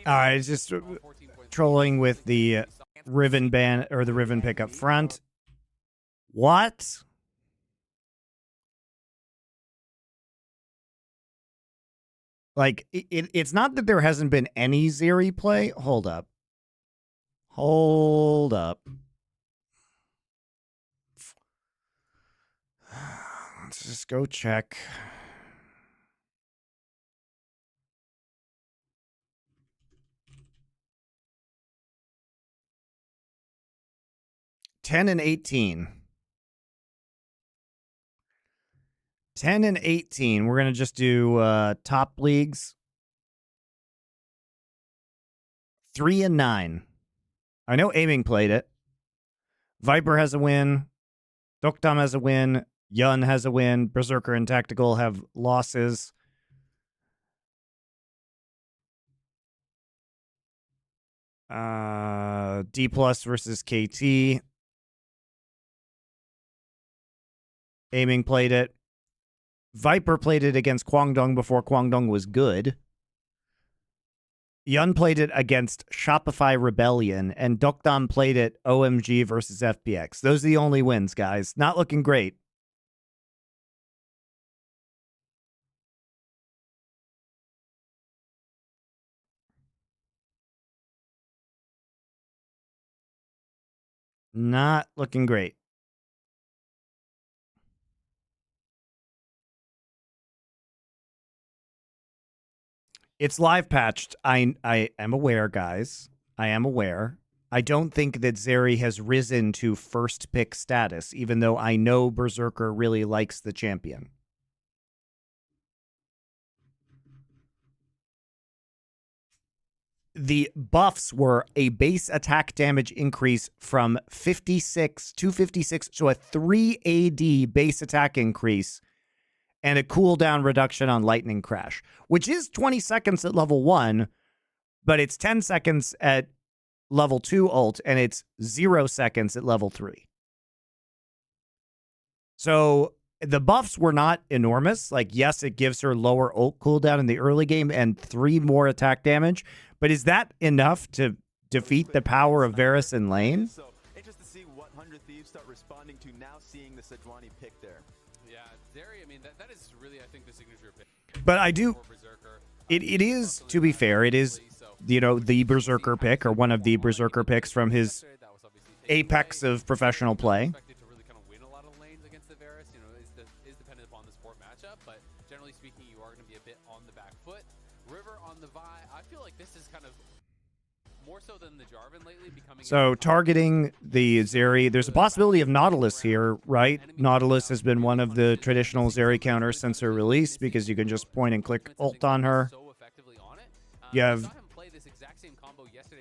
Alright, it's just trolling with the Riven ban or the Riven pick up front. What? Like, it's not that there hasn't been any Zeri play. Hold up. Hold up. Let's just go check. $10 and $18. 10 and 18. We're going to just do top leagues. 3 and 9. I know Aiming played it. Viper has a win. Dokdam has a win. Yun has a win. Berserker and Tactical have losses. D plus versus KT. Aiming played it. Viper played it against Kwangdong before Kwangdong was good. Yun played it against Shopify Rebellion, and Dokdam played it OMG versus FPX. Those are the only wins, guys. Not looking great. Not looking great. It's live patched. I am aware, guys. I am aware. I don't think that Zeri has risen to first pick status, even though I know Berserker really likes the champion. The buffs were a base attack damage increase from 56 to 56, so a 3 AD base attack increase, and a cooldown reduction on Lightning Crash, which is 20 seconds at level 1, but it's 10 seconds at level 2 ult, and it's 0 seconds at level 3. So the buffs were not enormous. Like, yes, it gives her lower ult cooldown in the early game and 3 more attack damage, but is that enough to defeat the power of Varus in lane? So interested to see what 100 Thieves start responding to now seeing the Sejuani pick there. Yeah, Zeri, I mean, that is really, I think, the signature pick. But I do, it is, to be fair, it is, you know, the Berserker pick, or one of the Berserker picks from his apex of professional play. To really kind of win a lot of lanes against the Varus, you know, is dependent upon the sport matchup, but generally speaking, you are going to be a bit on the back foot. River on the Vi, I feel like this is kind of more so than the Jarvan lately becoming. So targeting the Zeri, there's a possibility of Nautilus here, right? Nautilus has been one of the traditional Zeri counters since her release because you can just point and click ult on her. You have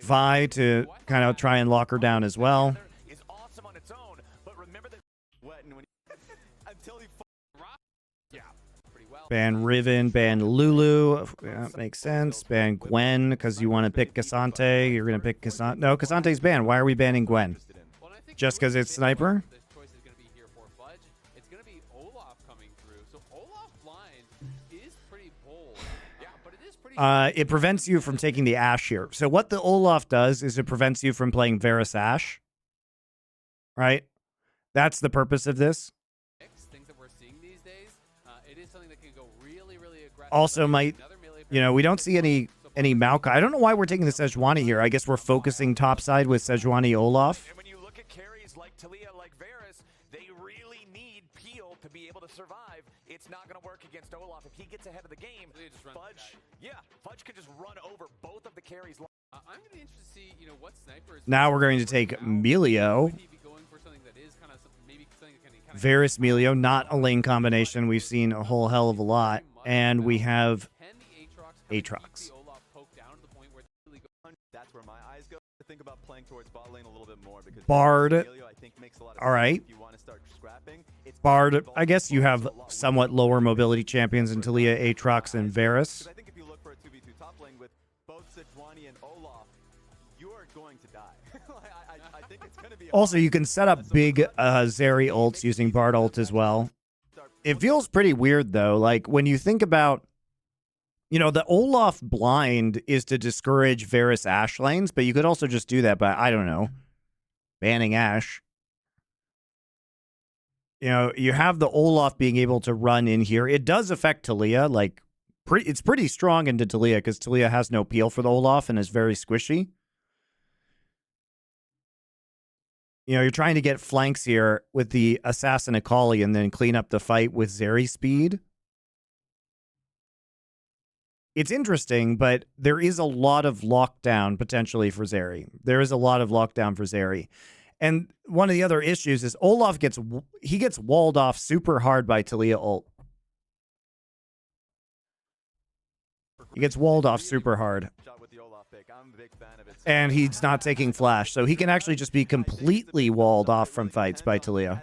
Vi to kind of try and lock her down as well. Ban Riven, ban Lulu. Yeah, makes sense. Ban Gwen because you want to pick Cassante. You're going to pick Cassante. No, Cassante's banned. Why are we banning Gwen? Just because it's Sniper? It's going to be Olaf coming through. So Olaf blind is pretty bold. Yeah, but it is pretty it prevents you from taking the Ashe here. So what the Olaf does is it prevents you from playing Varus Ashe. Right? That's the purpose of this. Also might, you know, we don't see any Maokai. I don't know why we're taking the Sejuani here. I guess we're focusing topside with Sejuani Olaf. And when you look at carries like Talia, like Varus, they really need Peel to be able to survive. It's not going to work against Olaf. If he gets ahead of the game, Fudge could just run over both of the carries. I'm going to be interested to see, you know, what Sniper is. Now we're going to take Melio. Varus Melio, not a lane combination we've seen a whole hell of a lot. And we have Aatrox. That's where my eyes go. I think about playing towards bot lane a little bit more because Bard. Melio, I think, makes a lot of all right. If you want to start scrapping, Bard, I guess you have somewhat lower mobility champions in Talia, Aatrox, and Varus. I think if you look for a 2v2 top lane with both Sejuani and Olaf, you are going to die. I think it's going to be also, you can set up big Zeri ults using Bard ult as well. It feels pretty weird, though. Like, when you think about You know, the Olaf blind is to discourage Varus Ashe lanes, but you could also just do that by, I don't know, banning Ashe. You know, you have the Olaf being able to run in here. It does affect Talia. Like, it's pretty strong into Talia because Talia has no peel for the Olaf and is very squishy. You know, you're trying to get flanks here with the Assassin Akali and then clean up the fight with Zeri speed. It's interesting, but there is a lot of lockdown potentially for Zeri. There is a lot of lockdown for Zeri. And one of the other issues is Olaf gets walled off super hard by Talia ult. He gets walled off super hard. And he's not taking flash, so he can actually just be completely walled off from fights by Talia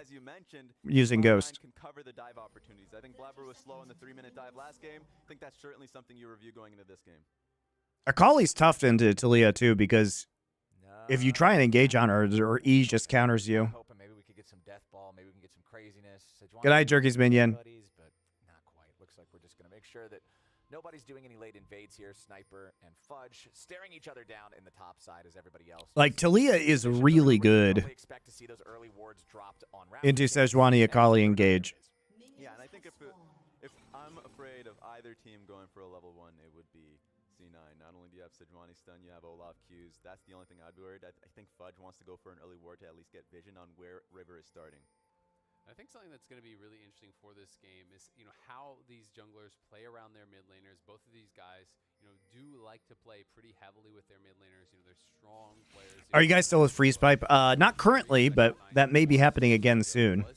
using Ghost. Cover the dive opportunities. I think Blabber was slow in the 3-minute dive last game. I think that's certainly something you review going into this game. Akali's tough into Talia too because if you try and engage on her, or E just counters you. Maybe we could get some death ball. Maybe we can get some craziness. Good night, Jerky's minion. But not quite. Looks like we're just going to make sure that nobody's doing any late invades here. Sniper and Fudge staring each other down in the top side as everybody else. Like, Talia is really good into Sejuani Akali engage. Yeah, and I think if I'm afraid of either team going for a level 1, it would be C9. Not only do you have Sejuani stun, you have Olaf Q's. That's the only thing I'd be worried. I think Fudge wants to go for an early ward to at least get vision on where River is starting. I think something that's going to be really interesting for this game is, you know, how these junglers play around their mid laners. Both of these guys, you know, do like to play pretty heavily with their mid laners. You know, they're strong players. Are you guys still with Freeze Pipe? Not currently, but that may be happening again soon.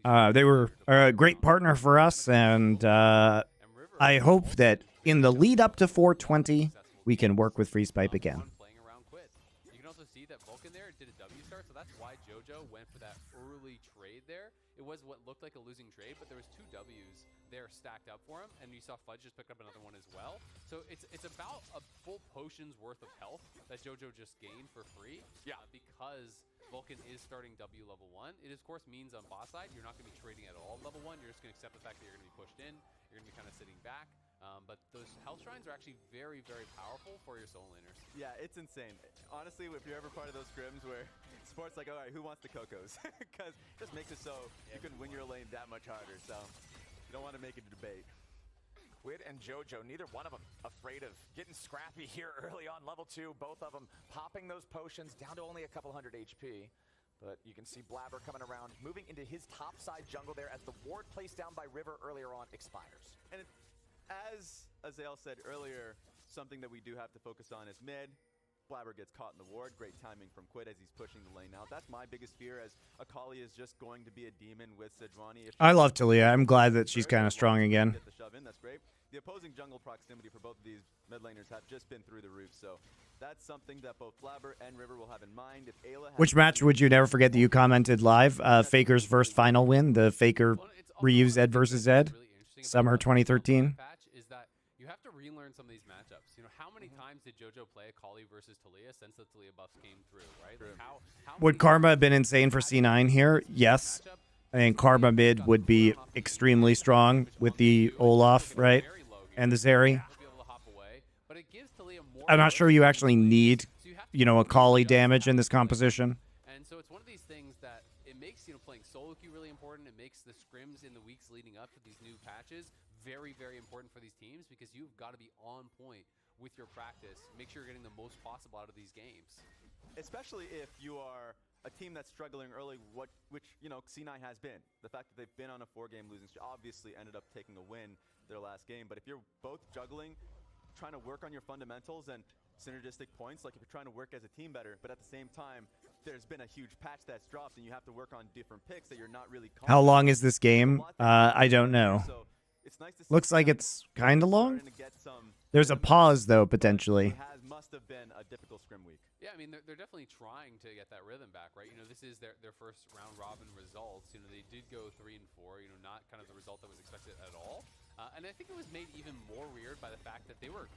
They were a great partner for us, and I hope that in the lead up to 420, we can work with Freeze Pipe again. You can also see that Vulcan there did a W start, so that's why JoJo went for that early trade there. It was what looked like a losing trade, but there was 2 W's there stacked up for him, and you saw Fudge just pick up another one as well. So it's about a full potion's worth of health that JoJo just gained for free. Yeah, because Vulcan is starting W level 1. It of course means on boss side you're not going to be trading at all level 1. You're just going to accept the fact that you're going to be pushed in. You're going to be kind of sitting back. But those health shrines are actually very, very powerful for your soul laners. Yeah, it's insane. Honestly, if you're ever part of those scrims where sport's like, all right, who wants the Cocos? Because it just makes it so you can win your lane that much harder. So you don't want to make it a debate. Quid and JoJo, neither one of them afraid of getting scrappy here early on level 2. Both of them popping those potions down to only a couple hundred HP. But you can see Blabber coming around, moving into his top side jungle there as the ward placed down by River earlier on expires. And as Azael said earlier, something that we do have to focus on is mid. Blabber gets caught in the ward. Great timing from Quid as he's pushing the lane out. That's my biggest fear, as Akali is just going to be a demon with Sejuani. I love Talia. I'm glad that she's kind of strong again. Get the shove in. That's great. The opposing jungle proximity for both of these mid laners have just been through the roof, so that's something that both Blabber and River will have in mind. If Ayla Which match would you never forget that you commented live? Faker's first final win, the Faker Ryu Zed versus Zed, summer 2013. Is that you have to relearn some of these matchups. You know, how many times did JoJo play Akali versus Talia since the Talia buffs came through, right? Like how Would Karma have been insane for C9 here? Yes. I think Karma mid would be extremely strong with the Olaf, right? And the Zeri. I'm not sure you actually need, you know, Akali damage in this composition. And so it's one of these things that it makes, you know, playing solo queue really important. It makes the scrims in the weeks leading up to these new patches very, very important for these teams, because you've got to be on point with your practice. Make sure you're getting the most possible out of these games. Especially if you are a team that's struggling early, which you know C9 has been. The fact that they've been on a 4-game losing streak, obviously ended up taking a win their last game. But if you're both juggling, trying to work on your fundamentals and synergistic points, like if you're trying to work as a team better, but at the same time, there's been a huge patch that's dropped and you have to work on different picks that you're not really confident. How long is this game? I don't know. So it's nice to see. Looks like it's kind of long. There's a pause, though, potentially. Must have been a difficult scrim week. Yeah, I mean, they're definitely trying to get that rhythm back, right? You know, this is their first round robin results. You know, they did go 3-4, you know, not kind of the result that was expected at all. And I think it was made even more weird by the fact that they were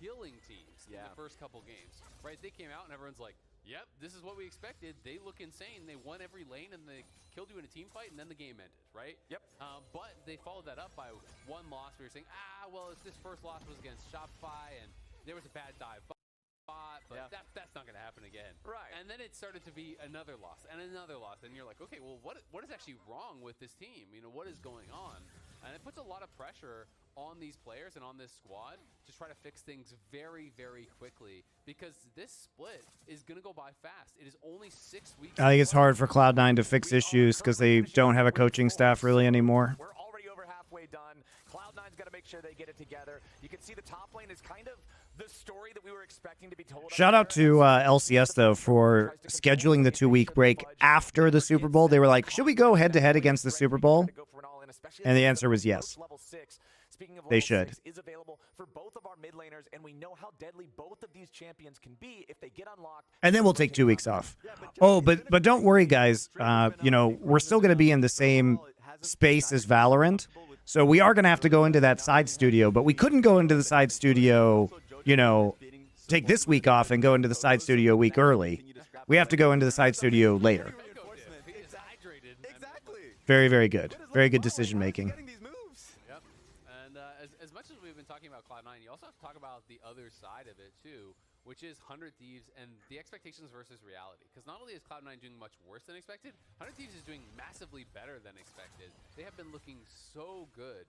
killing teams in the first couple games, right? They came out and everyone's like, Yep, this is what we expected. They look insane. They won every lane and they killed you in a team fight, and then the game ended, right? Yep. But they followed that up by one loss. We were saying, well, this first loss was against Shopify, and there was a bad dive bot, but Yeah. that's not going to happen again. Right. And then it started to be another loss and another loss, and you're like, okay, well, what is actually wrong with this team? You know, what is going on? And it puts a lot of pressure on these players and on this squad to try to fix things very, very quickly, because this split is going to go by fast. It is only 6 weeks. I think it's hard for Cloud9 to fix issues because they don't have a coaching staff really anymore. We're already over halfway done. Cloud9's got to make sure they get it together. You can see the top lane is kind of the story that we were expecting to be told. Shout out to LCS, though, for scheduling the 2-week break after the Super Bowl. They were like, should we go head-to-head against the Super Bowl? And the answer was yes. Speaking of They level should. 6 is available for both of our mid laners, and we know how deadly both of these champions can be if they get unlocked. And then we'll take 2 weeks off. Oh, but don't worry, guys. You know, we're still going to be in the same space as Valorant. So we are going to have to go into that side studio, but we couldn't go into the side studio, you know, take this week off and go into the side studio a week early. We have to go into the side studio later. Exactly. Very, very good. Very good decision making. Yep. And as much as we've been talking about Cloud9, you also have to talk about the other side of it too, which is 100 Thieves and the expectations versus reality. Because not only is Cloud9 doing much worse than expected, 100 Thieves is doing massively better than expected. They have been looking so good.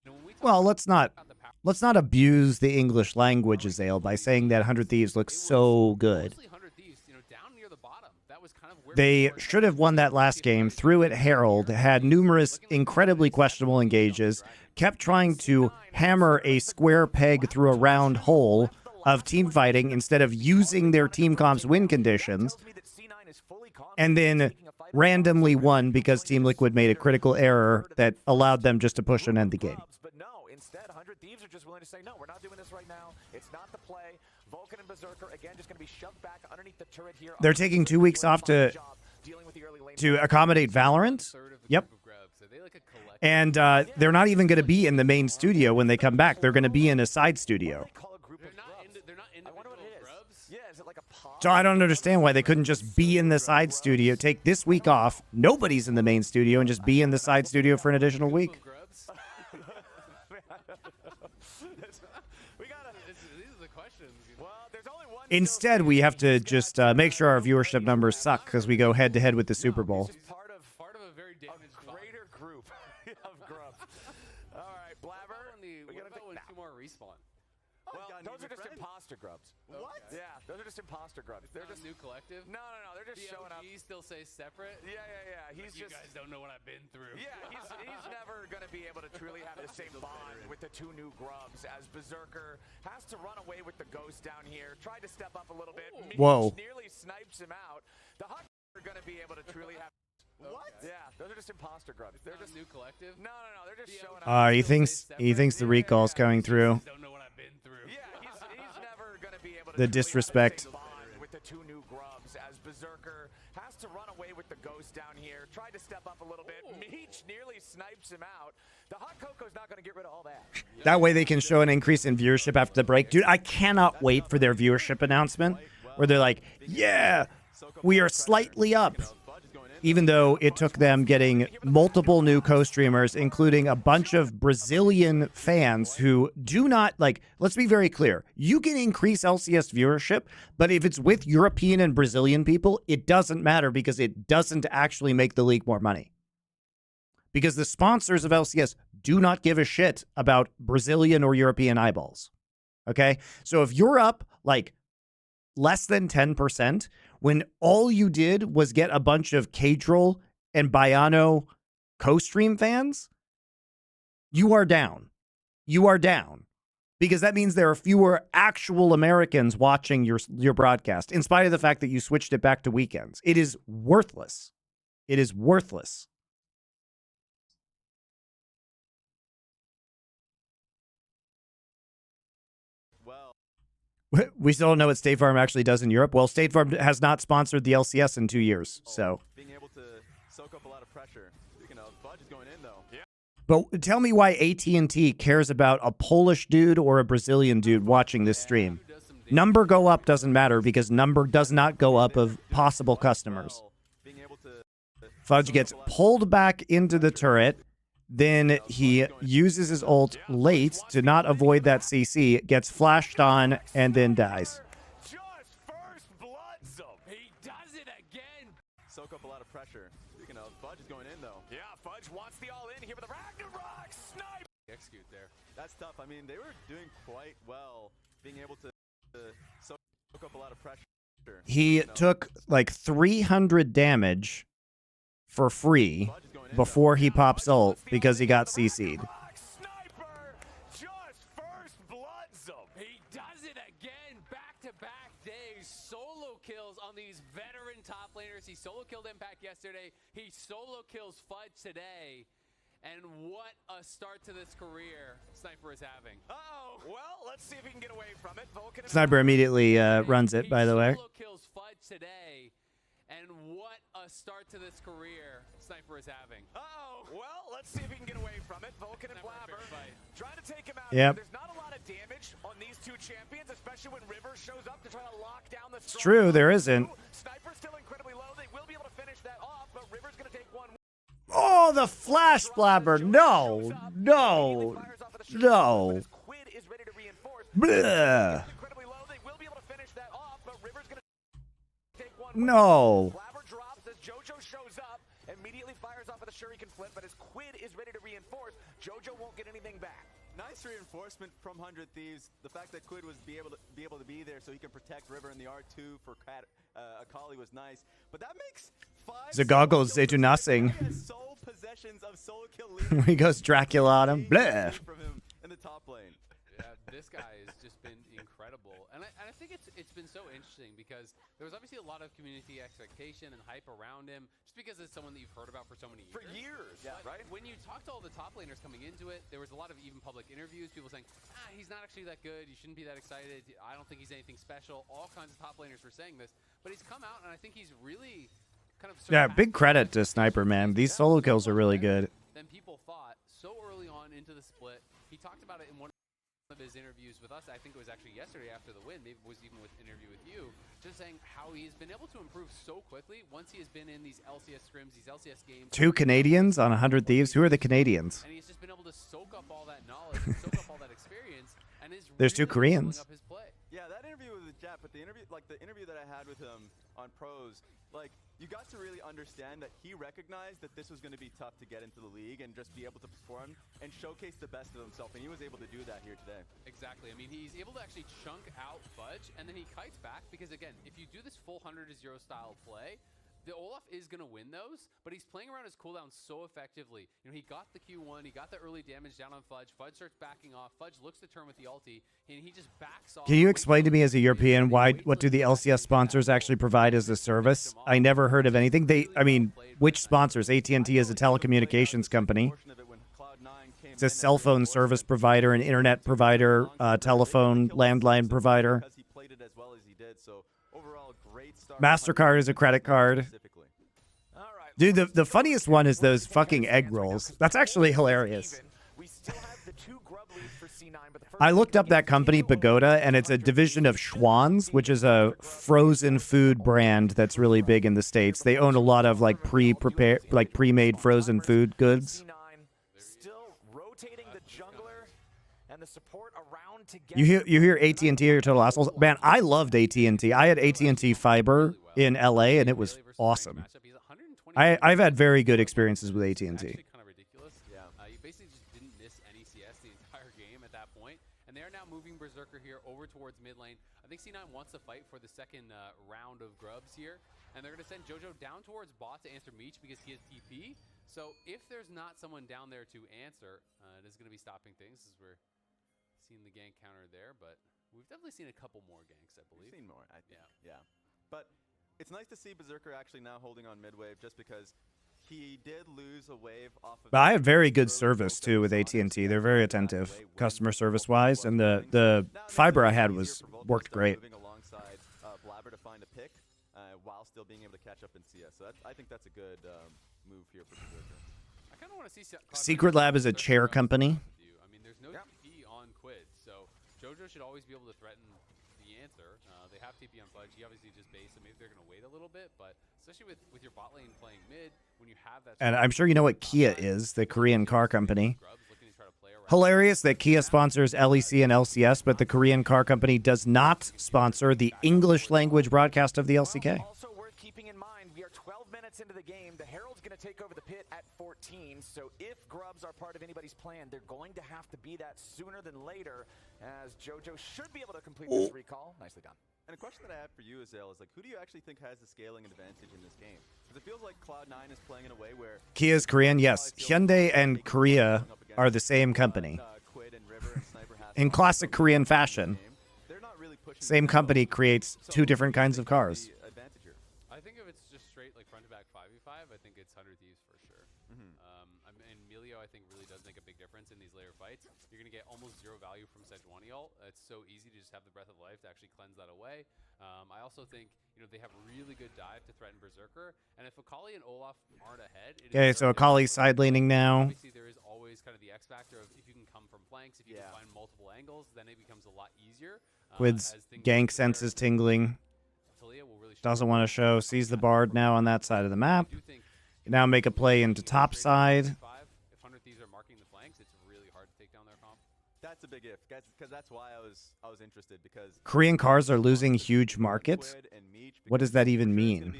And when we talk Well, let's not about the power, abuse the English language, Azale, by saying that 100 Thieves looks so good. mostly 100 Thieves, you know, down near the bottom. That was kind of where They we were. should have won that last game, threw at Herald, had numerous incredibly questionable engages, kept trying to hammer a square peg through a round hole of team fighting instead of using their team comp's win conditions, and then randomly won because Team Liquid made a critical error that allowed them just to push and end the game. But no, instead, 100 Thieves are just willing to say, no, we're not doing this right now. It's not the play. Vulcan and Berserker, again, just going to be shoved back underneath the turret here. They're taking 2 weeks off to accommodate Valorant. Yep. And they're not even going to be in the main studio when they come back. They're going to be in a side studio. They're not individual grubs. Yeah, is it like a pod? So I don't understand why they couldn't just be in the side studio, take this week off, nobody's in the main studio, and just be in the side studio for an additional week. Grubs. We gotta. These are the questions. You know? Well, there's only one. Instead, we have to just make sure our viewership numbers suck because we go head-to-head with the Super Bowl. Just part of a very damaged greater group of grubs. All right, Blabber. What about when two more respawn? Well, those are just imposter grubs. What? Yeah, those are just imposter grubs. They're Not just a new collective. no. They're just The showing up. OG still say separate. Yeah. He's You just. guys don't know what I've been through. Yeah, he's never going to be able to truly have the same bond with the two new grubs as Berserker has to run away with the ghost down here. Tried to step up a little bit. Whoa. Nearly snipes him out. The Huck are going to be able to truly have. What? Yeah, those are just imposter grubs. They're Not just a new collective. no. They're just showing up. He thinks the recall's coming through. Don't know what I've been through. Yeah, he's never going to be able to The truly disrespect. have the same bond with the two new grubs as Berserker has to run away with the ghost down here. Tried to step up a little bit. Meech nearly snipes him out. The Hot Coco's not going to get rid of all that. That way they can show an increase in viewership after the break. Dude, I cannot wait for their viewership announcement where they're like, yeah, we are slightly up. Even though it took them getting multiple new co-streamers, including a bunch of Brazilian fans who do not, like, let's be very clear. You can increase LCS viewership, but if it's with European and Brazilian people, it doesn't matter because it doesn't actually make the league more money. Because the sponsors of LCS do not give a shit about Brazilian or European eyeballs. Okay? So if you're up, like, less than 10%, when all you did was get a bunch of Cadril and Bayano co-stream fans, you are down. You are down. Because that means there are fewer actual Americans watching your broadcast, in spite of the fact that you switched it back to weekends. It is worthless. It is worthless. Well, We still don't know what State Farm actually does in Europe. Well, State Farm has not sponsored the LCS in 2 years, so. being able to soak up a lot of pressure. Speaking of, Fudge is going in though. Yeah. But tell me why AT&T cares about a Polish dude or a Brazilian dude watching this stream. Who does some Number go up doesn't matter because number does not go up of possible customers. Fudge gets pulled back into the turret. Then he uses his ult late to not avoid that CC, gets flashed on, and then dies. Just first blood zone. He does it again. Soak up a lot of pressure. Speaking of, Fudge is going in though. Yeah, Fudge wants the all in here with the Ragnarok snipe. Execute there. That's tough. I mean, they were doing quite well, being able to soak up a lot of pressure. He took like 300 damage for free before he pops ult because he got CC'd. Sniper, just first blood zone. He does it again, back-to-back days. Solo kills on these veteran top laners. He solo killed Impact yesterday. He solo kills Fudge today. And what a start to this career Sniper is having. Uh-oh. Well, let's see if he can get away from it. Vulcan Sniper immediately runs it, by the way. He solo kills Fudge today. And what a start to this career Sniper is having. Uh-oh. Well, let's see if he can get away from it. Vulcan and Never a Blabber fair fight. trying to take him out. Yep. There's not a lot of damage on these two champions, especially when River shows up to try to lock down the It's true, there isn't. Sniper's still incredibly low. They will be able to finish that off, but River's going to take one. Oh, the flash blabber. No, no, no. Quid is ready to reinforce. Bleh. Incredibly low. They will be able to finish that off, but River's going to take one. No. Blabber drops as JoJo shows up, immediately fires off with a Shuriken flip, but his Quid is ready to reinforce. JoJo won't get anything back. Nice reinforcement from 100 Thieves. The fact that Quid was be able to be there so he can protect River in the R2 for Akali was nice. But that makes 5 The goggles, they do nothing. sole possessions of solo kill lead. He goes Dracula on him. Bleh. From him in the top lane. Yeah, this guy has just been incredible. And I think it's been so interesting because there was obviously a lot of community expectation and hype around him just because it's someone that you've heard about for so many years. For years, But right? when you talk to all the top laners coming into it, there was a lot of even public interviews, people saying, he's not actually that good, you shouldn't be that excited, I don't think he's anything special. All kinds of top laners were saying this, but he's come out and I think he's really kind of Yeah, big credit to Sniper, man. These solo kills are really good. than people thought so early on into the split. He talked about it in one of his interviews with us. I think it was actually yesterday after the win, maybe it was even with interview with you, just saying how he's been able to improve so quickly once he has been in these LCS scrims, these LCS games. 2 Canadians on 100 Thieves. Who are the Canadians? And he's just been able to soak up all that knowledge, and soak up all that experience, and is There's 2 really Koreans. leveling up his play. Yeah, that interview with Jap, but the interview that I had with him on pros, like, you got to really understand that he recognized that this was going to be tough to get into the league and just be able to perform and showcase the best of himself, and he was able to do that here today. Exactly. I mean, he's able to actually chunk out Fudge, and then he kites back, because again, if you do this full 100-0 style play, the Olaf is going to win those, but he's playing around his cooldown so effectively. You know, he got the Q1, he got the early damage down on Fudge. Fudge starts backing off. Fudge looks to turn with the ulti, and he just backs off. Can you explain to me as a European what do the LCS sponsors actually provide as a service? I never heard of anything. Which sponsors? AT&T is a telecommunications company. It's a cell phone service provider, an internet provider, telephone, landline provider. Because he played it as well as he did, so overall, great start. MasterCard is a credit card. Specifically. All right. Dude, the funniest one is those fucking egg rolls. That's actually hilarious. We still have the 2 grub leads for C9, but the first I looked up that company, Pagoda, and it's a division of Schwann's, which is a frozen food brand that's really big in the States. They own a lot of like pre-made frozen food goods. C9 still rotating the jungler and the support around together. You hear AT&T or your total assholes? Man, I loved AT&T. I had AT&T fiber in LA, and it was awesome. I've had very good experiences with AT&T. Actually kind of ridiculous. Yeah. You basically just didn't miss any CS the entire game at that point, and they are now moving Berserker here over towards mid lane. I think C9 wants to fight for the second round of grubs here, and they're going to send JoJo down towards bot to answer Meech because he has TP. So if there's not someone down there to answer, it is going to be stopping things as we're seeing the gank counter there, but we've definitely seen a couple more ganks, I believe. We've seen more, I think. Yeah. But it's nice to see Berserker actually now holding on mid wave, just because he did lose a wave off of. But I have very good service too with AT&T. They're very attentive, customer service wise, and the fiber I had worked great. Moving alongside Blabber to find a pick while still being able to catch up in CS. So I think that's a good move here for Berserker. I kind of want to see Secret Lab is a chair company. I mean, there's no TP on Quid, so JoJo should always be able to threaten the answer. They have TP on Fudge. He obviously just base, so maybe they're going to wait a little bit. But especially with your bot lane playing mid, when you have that. And I'm sure you know what Kia is, the Korean car company. Hilarious that Kia sponsors LEC and LCS, but the Korean car company does not sponsor the English language broadcast of the LCK. Also worth keeping in mind, we are 12 minutes into the game. The Herald's going to take over the pit at 14. So if Grubs are part of anybody's plan, they're going to have to be that sooner than later, as JoJo should be able to complete this recall. Nicely done. And a question that I have for you, Azale, is like, who do you actually think has the scaling advantage in this game? Because it feels like Cloud9 is playing in a way where Kia's Korean, yes. Hyundai and Korea are the same company. In classic Korean fashion, same company creates two different kinds of cars. I think if it's just straight like front to back 5v5, I think it's 100 Thieves for sure. And Melio, I think, really does make a big difference in these later fights. You're going to get almost zero value from Sejuani ult. It's so easy to just have the Breath of Life to actually cleanse that away. I also think, you know, they have really good dive to threaten Berserker. And if Akali and Olaf aren't ahead... Okay, so Akali's side laning now. Obviously, there is always kind of the X factor of if you can come from flanks, if you can find multiple angles, then it becomes a lot easier. Quid's gank sense is tingling. Doesn't want to show. Sees the Bard now on that side of the map. Can now make a play into top side. If 100 Thieves are marking the flanks, it's really hard to take down their comp. That's a big if, guys, because that's why I was interested, because Korean cars are losing huge markets. What does that even mean?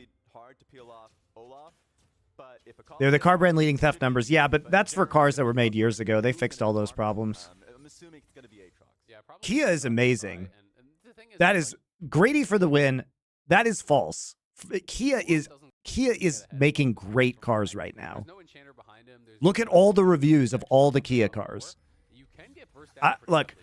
They're the car brand leading theft numbers. Yeah, but that's for cars that were made years ago. They fixed all those problems. I'm assuming it's going to be Aatrox. Kia is amazing. That is Grady for the win. That is false. Kia is making great cars right now. Look at all the reviews of all the Kia cars. Look,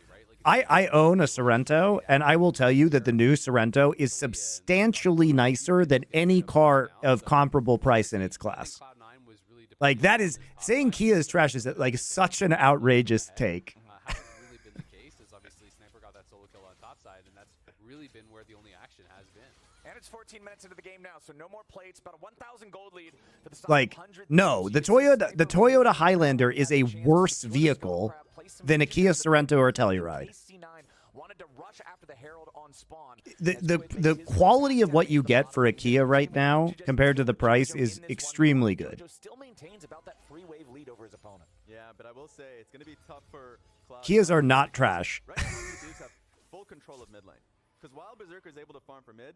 I own a Sorrento, and I will tell you that the new Sorrento is substantially nicer than any car of comparable price in its class. Like, that is, saying Kia is trash is like such an outrageous take. Hasn't really been the case, as obviously Sniper got that solo kill on top side, and that's really been where the only action has been. And it's 14 minutes into the game now, so no more plates. About a 1,000 gold lead for the like, no, the Toyota Highlander is a worse vehicle than a Kia Sorrento or a Telluride. The quality of what you get for a Kia right now compared to the price is extremely good. Yeah, but I will say it's going to be tough for Cloud9. Kias are not trash. Right now, the Thieves have full control of mid lane. Because while Berserker is able to farm for mid,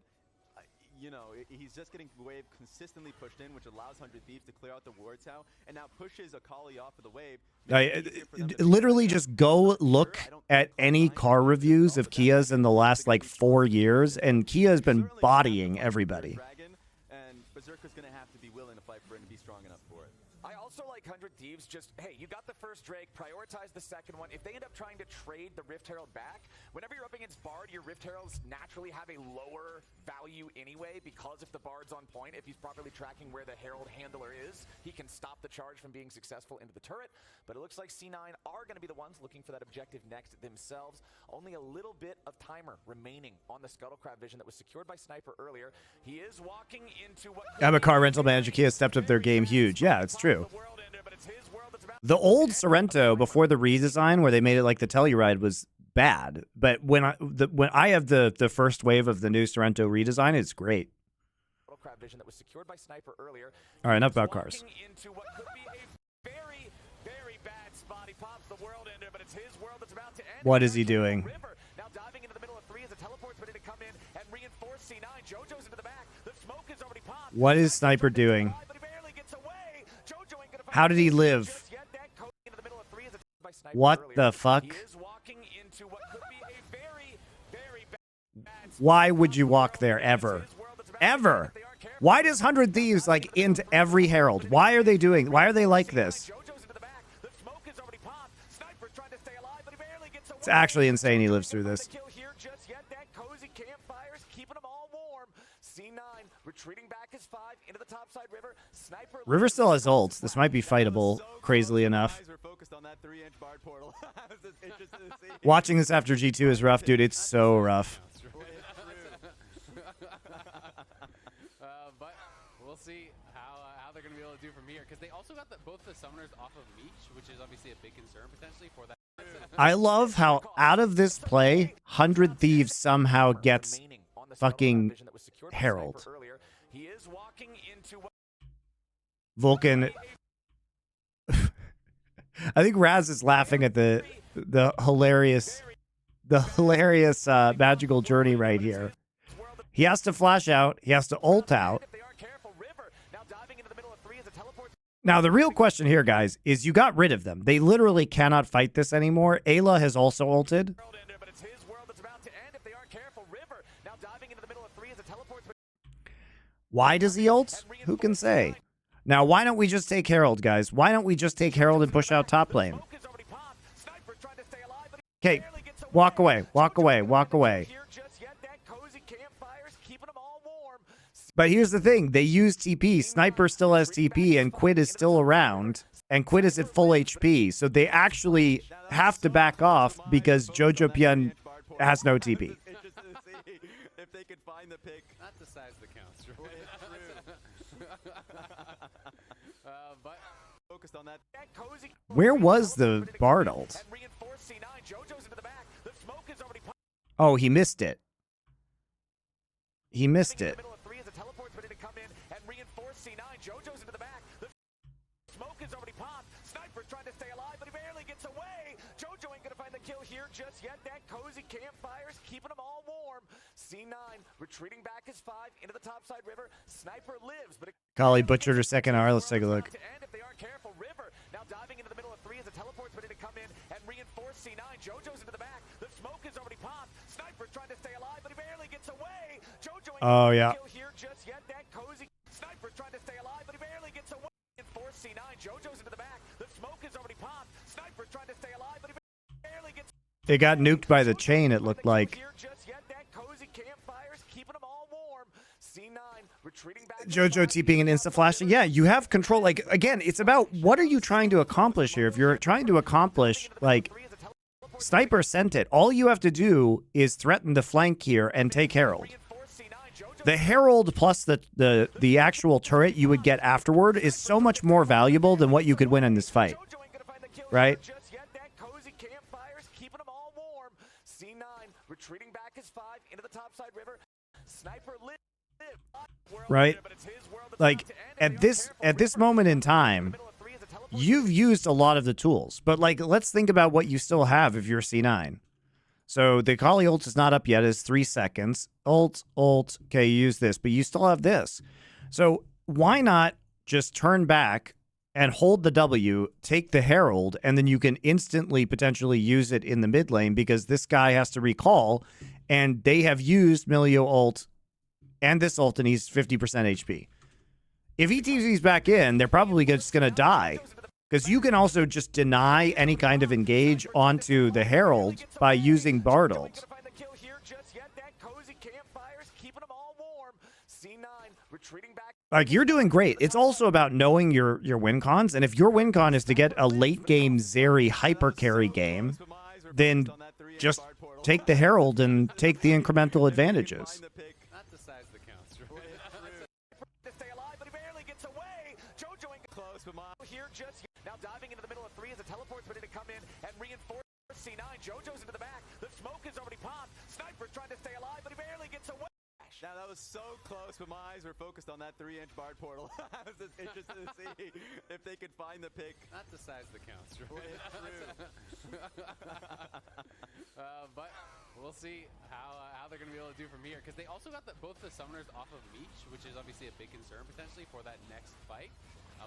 you know, he's just getting wave consistently pushed in, which allows 100 Thieves to clear out the ward tower, and now pushes Akali off of the wave. Literally just go look at any car reviews of Kias in the last, like, 4 years, and Kia has been bodying everybody. And Berserker's going to have to be willing to fight for it and be strong enough for it. I also like 100 Thieves just, hey, you got the first Drake, prioritize the second one. If they end up trying to trade the Rift Herald back, whenever you're up against Bard, your Rift Heralds naturally have a lower value anyway, because if the Bard's on point, if he's properly tracking where the Herald handler is, he can stop the charge from being successful into the turret. But it looks like C9 are going to be the ones looking for that objective next themselves. Only a little bit of timer remaining on the Scuttlecrab vision that was secured by Sniper earlier. He is walking into what... I'm a car rental manager. Kia stepped up their game huge. Yeah, it's true. The old Sorrento before the redesign, where they made it like the Telluride, was bad. But when I have the first wave of the new Sorrento redesign, it's great. Vision that was secured by Sniper earlier. All right, enough about cars. Into what could be a very, very bad spot. He pops the world ender, but it's his world that's about to end. What is he doing? Now diving into the middle of three as a teleport's ready to come in and reinforce C9. JoJo's into the back. The smoke is already popped. What is Sniper doing? How did he live? What the fuck? Why would you walk there ever? Ever? Why does 100 Thieves like into every Herald? Why are they like this? It's actually insane he lives through this. River still has ult. This might be fightable, crazily enough. Watching this after G2 is rough, dude. It's so rough. But we'll see how they're going to be able to do from here, because they also got both the summoners off of Meech, which is obviously a big concern potentially for that. I love how out of this play, 100 Thieves somehow gets fucking Herald. He is walking into Vulcan. I think Raz is laughing at the hilarious magical journey right here. He has to flash out. He has to ult out. Now, the real question here, guys, is you got rid of them. They literally cannot fight this anymore. Ayla has also ulted. Why does he ult? Who can say? Now, why don't we just take Herald, guys? Why don't we just take Herald and push out top lane? Okay, walk away, walk away, walk away. But here's the thing. They use TP. Sniper still has TP, and Quid is still around. And Quid is at full HP. So they actually have to back off because Jojo Pian has no TP. If they could find the pick. Not the size that counts, but Focused on that. Where was the Bard ult? Oh, he missed it. He missed it. Sniper's trying to stay alive, but he barely gets away. Jojo ain't gonna find the kill here just yet. That cozy campfire's keeping them all warm. C9 retreating back as 5 into the topside river. Sniper lives, but Kali butchered her second R. Let's take a look. if they aren't careful, River now diving into the middle of 3 as the teleport's ready to come in and reinforce C9. Jojo's into the back. The smoke is already popped. Sniper's trying to stay alive, but he barely gets away. Jojo ain't Oh, yeah. kill here just yet. That cozy Sniper's trying to stay alive, but he barely gets away. Reinforce C9. Jojo's into the back. The smoke is already popped. Sniper's trying to stay alive, but he barely gets. It got nuked by the chain, it looked like. Jojo TPing and insta flashing. Yeah, you have control. Like, again, it's about what are you trying to accomplish here? If you're trying to accomplish, like, Sniper sent it. All you have to do is threaten the flank here and take Herald. The Herald plus the actual turret you would get afterward is so much more valuable than what you could win in this fight. Right? Retreating back as 5 into the topside river. Sniper live. Right? Like at this moment in time, you've used a lot of the tools. But like let's think about what you still have if you're C9. So the Kali ult is not up yet. It's 3 seconds. Ult. Okay, you use this, but you still have this. So why not just turn back and hold the W, take the Herald, and then you can instantly potentially use it in the mid lane because this guy has to recall, and they have used Milio ult and this ult, and he's 50% HP. If he TVs back in, they're probably just going to die because you can also just deny any kind of engage onto the Herald by using Bard ult. Like, you're doing great. It's also about knowing your win cons, and if your win con is to get a late game Zeri hyper carry game, then just take the Herald and take the incremental advantages. not the size that counts. Now diving into the middle of 3 as the teleport's ready to come in and reinforce C9. Jojo's into the back. The smoke is already popped. Sniper's trying to stay alive, but he barely gets away. Now that was so close, but my eyes were focused on that 3-inch Bard portal. I was just interested to see if they could find the pick. Not the size that counts. But we'll see how they're going to be able to do from here because they also got both the summoners off of Meech, which is obviously a big concern potentially for that next fight.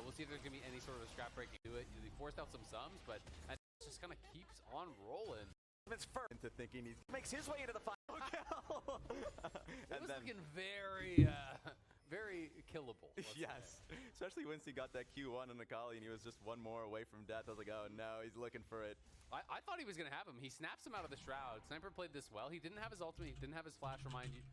We'll see if there's going to be any sort of a scrap breaking to it. They forced out some sums, but it just kind of keeps on rolling. Into thinking he makes his way into the fight. It was looking very, very killable. Yes, especially once he got that Q1 on the Kali and he was just one more away from death. I was like, oh no, he's looking for it. I thought he was going to have him. He snaps him out of the Shroud. Sniper played this well. He didn't have his ultimate. He didn't have his flash, remind you.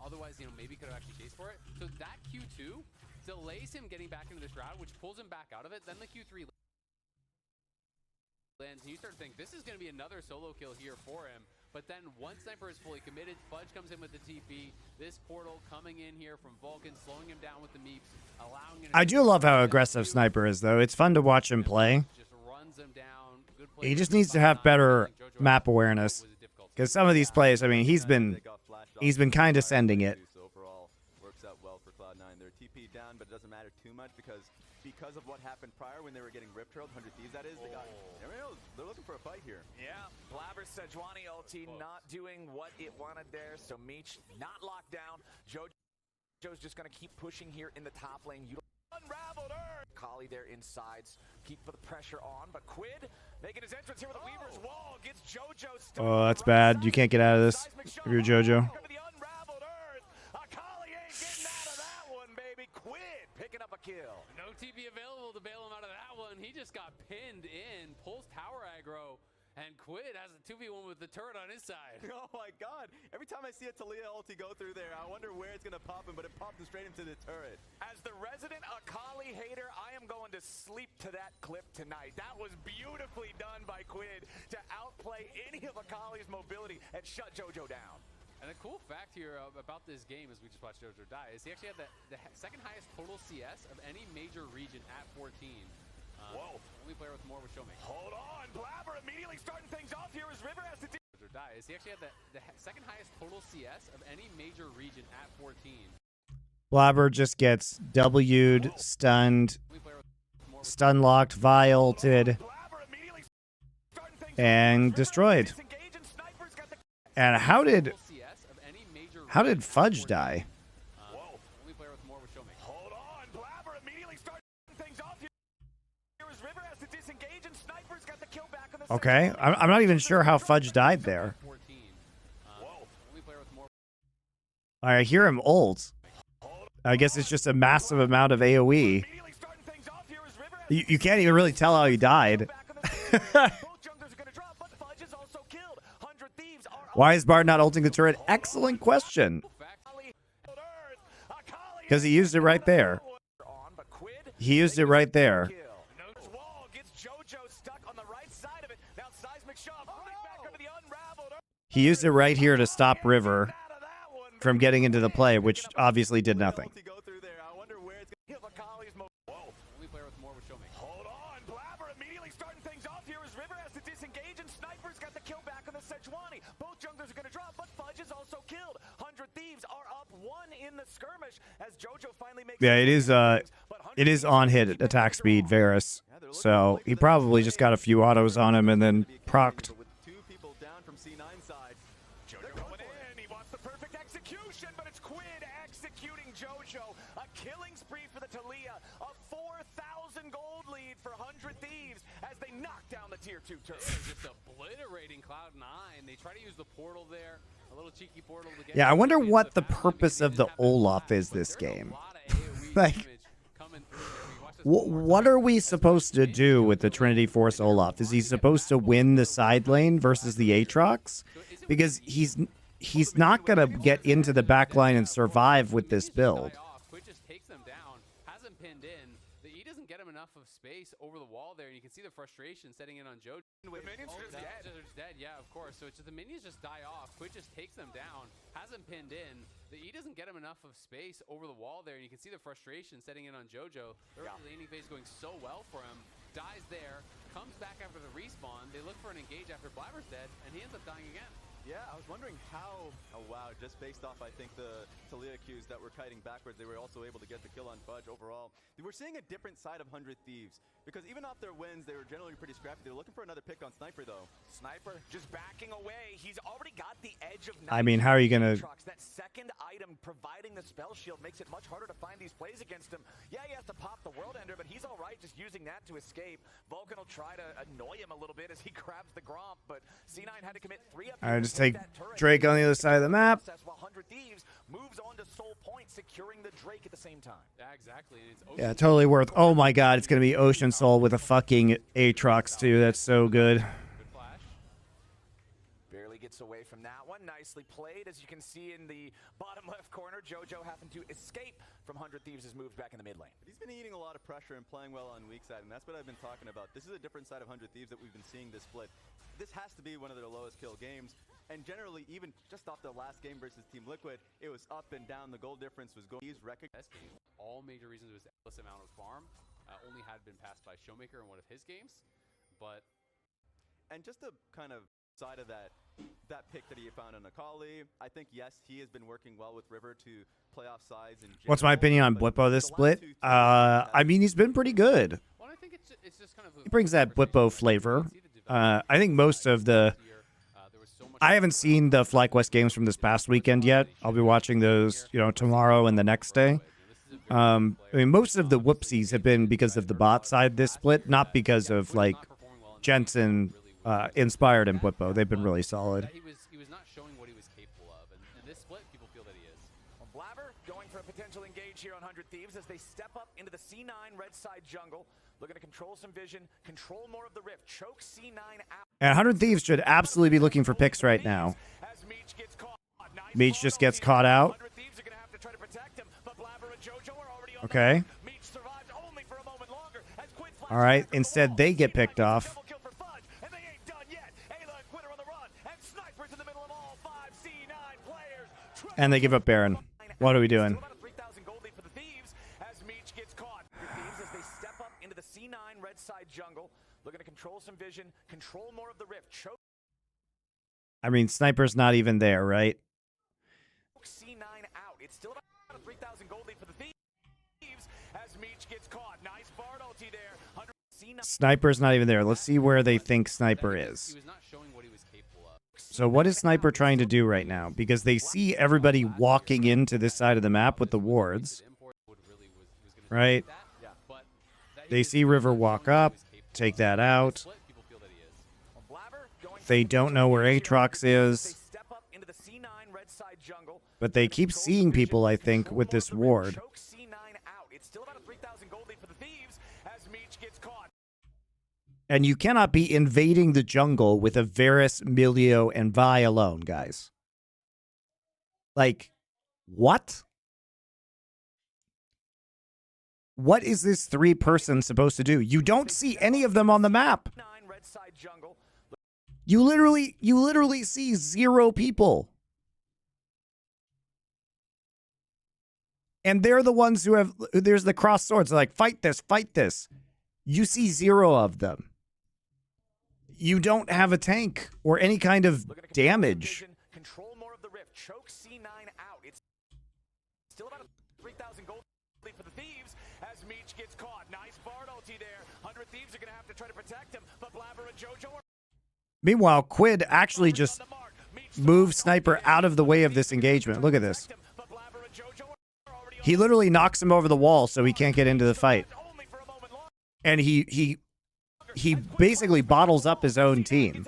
Otherwise, maybe could have actually chased for it. So that Q2 delays him getting back into the Shroud, which pulls him back out of it. Then the Q3 lands, and you start to think this is going to be another solo kill here for him. But then once Sniper is fully committed, Fudge comes in with the TP. This portal coming in here from Vulcan, slowing him down with the meeps, allowing him. I do love how aggressive Sniper is, though. It's fun to watch him play. Just runs him down. He just needs to have better map awareness. Because some of these plays, I mean, he's been condescending it. So overall, works out well for Cloud9. They're TP down, but it doesn't matter too much because of what happened prior when they were getting rip trailed, 100 Thieves that is, they're looking for a fight here. Yeah, Blabber's Sejuani ulti not doing what it wanted there, so Meech not locked down. Jojo's just gonna keep pushing here in the top lane. Unraveled Earth! Kali there inside, keep the pressure on, but Quid making his entrance here with a Weaver's Wall, gets Jojo stuck. Oh, that's bad. You can't get out of this if you're JoJo. Quid picking up a kill. No TP available to bail him out of that one. He just got pinned in, pulls tower aggro, and Quid has a 2v1 with the turret on his side. Oh my god. Every time I see a Taliyah ulti go through there, I wonder where it's going to pop him, but it popped him straight into the turret. As the resident Akali hater, I am going to sleep to that clip tonight. That was beautifully done by Quid to outplay any of Akali's mobility and shut Jojo down. And a cool fact here about this game, as we just watched Jojo die, is he actually had the second highest total CS of any major region at 14. Whoa. Only player with more was Showmaker. Hold on, Blabber immediately starting things off here as River has to Jojo die, is he actually had the second highest total CS of any major region at 14. Blabber just gets W'd, stunned, stun locked, Vi ulted, and destroyed. And how did Fudge die? Hold on, Blabber immediately starting things off here as River has to disengage and Sniper's got the kill back on the Okay, I'm not even sure how Fudge died there. I hear him ult. I guess it's just a massive amount of AoE. You can't even really tell how he died. Why is Bard not ulting the turret? Excellent question. Because he used it right there. He used it right there. He used it right here to stop River from getting into the play, which obviously did nothing. Hold on, Blabber immediately starting things off here as River has to disengage and Sniper's got the kill back on the Sejuani. Both junglers are going to drop, but Fudge is also killed. 100 Thieves are up one in the skirmish as Jojo finally makes. Yeah, it is on hit attack speed, Varus. So he probably just got a few autos on him and then procced. With two people down from C9 side. Jojo going in, he wants the perfect execution, but it's Quid executing Jojo. A killing spree for the Taliyah, a 4,000 gold lead for 100 Thieves as they knock down the tier 2 turret. Just obliterating Cloud9. They try to use the portal there, a little cheeky portal to get. Yeah, I wonder what the purpose of the Olaf is this game. Like, what are we supposed to do with the Trinity Force Olaf? Is he supposed to win the side lane versus the Aatrox? Because he's not going to get into the back line and survive with this build. Quid just takes them down, hasn't pinned in. The E doesn't get him enough of space over the wall there, and you can see the frustration setting in on Jojo. The minions are just dead. Dead, yeah, of course. So it's just the minions just die off. Quid just takes them down, hasn't pinned in. The E doesn't get him enough of space over the wall there, and you can see the frustration setting in on Jojo. The laning phase going so well for him. Dies there, comes back after the respawn. They look for an engage after Blabber's dead, and he ends up dying again. Yeah, I was wondering how, oh wow, just based off, I think, the Taliyah Qs that were kiting backwards, they were also able to get the kill on Fudge overall. We're seeing a different side of 100 Thieves, because even off their wins, they were generally pretty scrappy. They were looking for another pick on Sniper, though. Sniper just backing away. He's already got the edge of... I mean, how are you going to... That second item providing the spell shield makes it much harder to find these plays against him. Yeah, he has to pop the World Ender, but he's all right just using that to escape. Vulcan will try to annoy him a little bit as he grabs the Gromp, but C9 had to commit 3 up. All right, just take Drake on the other side of the map. While 100 Thieves moves on to Soul Point, securing the Drake at the same time. Yeah, exactly. And it's Yeah, totally worth. Oh my god, it's going to be Ocean Soul with a fucking Aatrox too. That's so good. good flash. Barely gets away from that one. Nicely played. As you can see in the bottom left corner, Jojo having to escape from 100 Thieves' moves back in the mid lane. He's been eating a lot of pressure and playing well on weak side, and that's what I've been talking about. This is a different side of 100 Thieves that we've been seeing this split. This has to be one of their lowest kill games. And generally, even just off the last game versus Team Liquid, it was up and down. The goal difference was going. He's recognized. All major reasons it was endless amount of farm. Only had been passed by Showmaker in one of his games. But And just to kind of side of that pick that he found on Akali, I think, yes, he has been working well with River to playoff sides. What's my opinion on Blippo this split? I mean, he's been pretty good. Well, I think it's just kind of He brings that Blippo flavor. I think most of the... I haven't seen the FlyQuest games from this past weekend yet. I'll be watching those, you know, tomorrow and the next day. I mean, most of the whoopsies have been because of the bot side this split, not because of, like, Jensen inspired and Blippo. They've been really solid. He was not showing what he was capable of, and in this split, people feel that he is. Well, Blabber going for a potential engage here on 100 Thieves as they step up into the C9 red side jungle, looking to control some vision, control more of the rift, choke C9 out. And 100 Thieves should absolutely be looking for picks right now. Meech just gets caught out. Okay. All right. Instead, they get picked off. And they give up Baron. What are we doing? I mean, Sniper's not even there, right? C9 out. It's still about a 3,000 gold lead for the Thieves as Meech gets caught. Nice Bard ulti there. Sniper's not even there. Let's see where they think Sniper is. He was not showing what he was capable of. So what is Sniper trying to do right now? Because they see everybody walking into this side of the map with the wards. Right? They see River walk up, take that out. They don't know where Aatrox is. But they keep seeing people, I think, with this ward. And you cannot be invading the jungle with a Varus, Milio, and Vi alone, guys. Like, what? What is this three-person supposed to do? You don't see any of them on the map. You literally see 0 people. And they're the ones who have, there's the cross swords. They're like, fight this, fight this. You see 0 of them. You don't have a tank or any kind of damage. Control more of the rift. Choke C9 out. It's still about a 3,000 gold lead for the Thieves as Meech gets caught. Nice Bard ulti there. 100 Thieves are going to have to try to protect him, but Blabber and Jojo are... Meanwhile, Quid actually just moved Sniper out of the way of this engagement. Look at this. He literally knocks him over the wall so he can't get into the fight. And he basically bottles up his own team.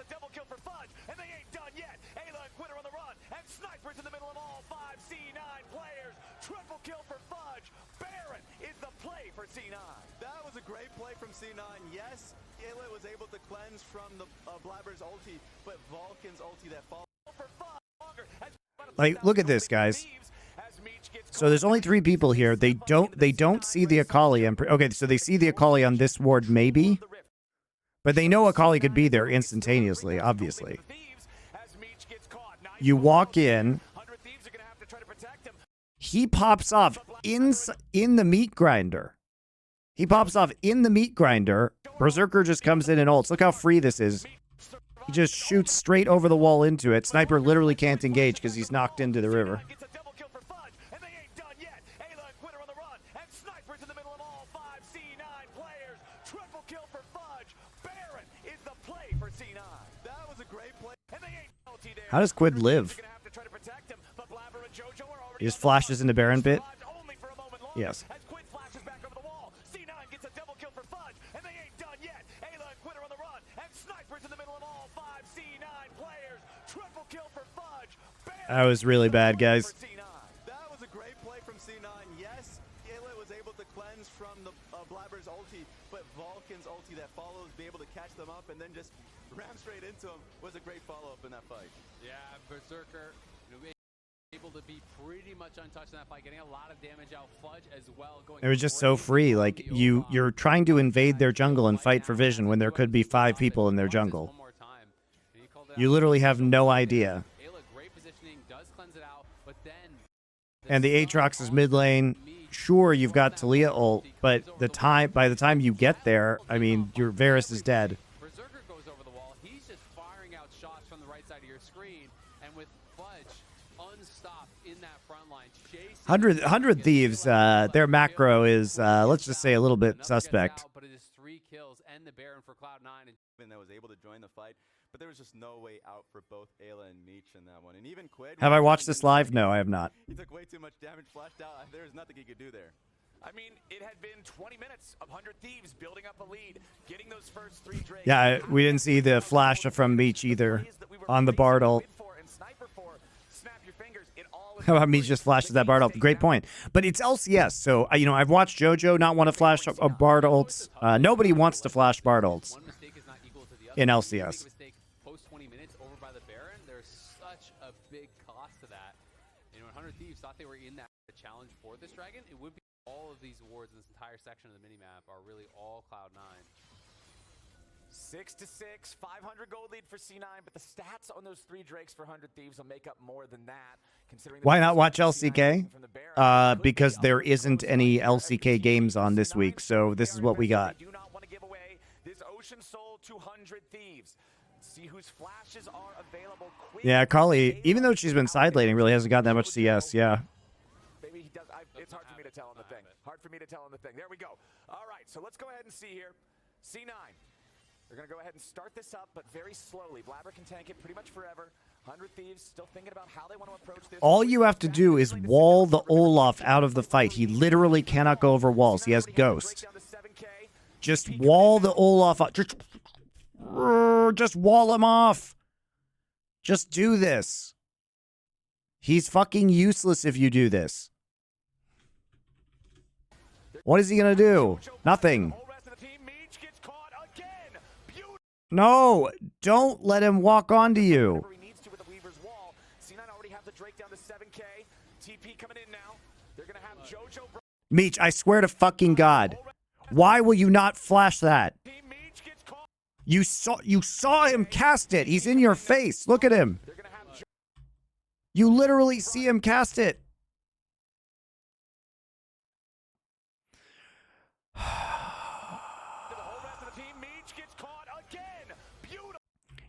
That was a great play from C9. Yes, Ayla was able to cleanse from the Blabber's ulti, but Vulcan's ulti that followed. Like, look at this, guys. So there's only 3 people here. They don't see the Akali. Okay, so they see the Akali on this ward, maybe. But they know Akali could be there instantaneously, obviously. You walk in. He pops off in the meat grinder. He pops off in the meat grinder. Berserker just comes in and ults. Look how free this is. He just shoots straight over the wall into it. Sniper literally can't engage because he's knocked into the river. How does Quid live? He just flashes into Baron bit? Yes. That was really bad, guys. That was a great play from C9. Yes, Ayla was able to cleanse from the Blabber's ulti, but Vulcan's ulti that follows, be able to catch them up and then just ram straight into him was a great follow-up in that fight. Yeah, Berserker, able to be pretty much untouched in that fight, getting a lot of damage out. Fudge as well. It was just so free. Like, you're trying to invade their jungle and fight for vision when there could be 5 people in their jungle. You literally have no idea. And the Aatrox is mid lane. Sure, you've got Talia ult, but by the time you get there, I mean, your Varus is dead. Berserker goes over the wall. He's just line, chasing 100 Thieves, their macro is, let's just say, a little bit suspect. But it is 3 kills and the Baron for Cloud9. And that was able to join the fight, but there was just no way out for both Ayla and Meech in that one. And even Quid. Have I watched this live? No, I have not. He took way too much damage, flashed out. There was nothing he could do there. I mean, it had been 20 minutes of 100 Thieves building up a lead, getting those first 3 drakes. Yeah, we didn't see the flash from Meech either on the Bard ult. How about Meech just flashes that Bard ult? Great point. But it's LCS, so, you know, I've watched JoJo not want to flash a Bard ults. Nobody wants to flash Bard ults One mistake is not equal to the other. in One LCS. mistake post 20 minutes over by the Baron. There's such a big cost to that. You know, 100 Thieves thought they were in that challenge for this dragon. It would be all of these awards in this entire section of the minimap are really all Cloud9. 6-6, 500 gold lead for C9, but the stats on those 3 drakes for 100 Thieves will make up more than that. Considering Why not watch LCK? Because there isn't any LCK games on this week, so this is what we got. Do not want to give away this Ocean Soul to 100 Thieves. See whose flashes are available quickly. Yeah, Kali, even though she's been side laning, really hasn't got that much CS, yeah. Maybe he does. It's hard for me to tell on the thing. Hard for me to tell on the thing. There we go. All right, so let's go ahead and see here. C9. They're going to go ahead and start this up, but very slowly. Blabber can tank it pretty much forever. 100 Thieves still thinking about how they want to approach this. All you have to do is wall the Olaf out of the fight. He literally cannot go over walls. He has Ghost. Just wall the Olaf out. Just wall him off. Just do this. He's fucking useless if you do this. What is he going to do? Nothing. No, don't let him walk onto you. Meech, I swear to fucking God. Why will you not flash that? You saw him cast it. He's in your face. Look at him. You literally see him cast it.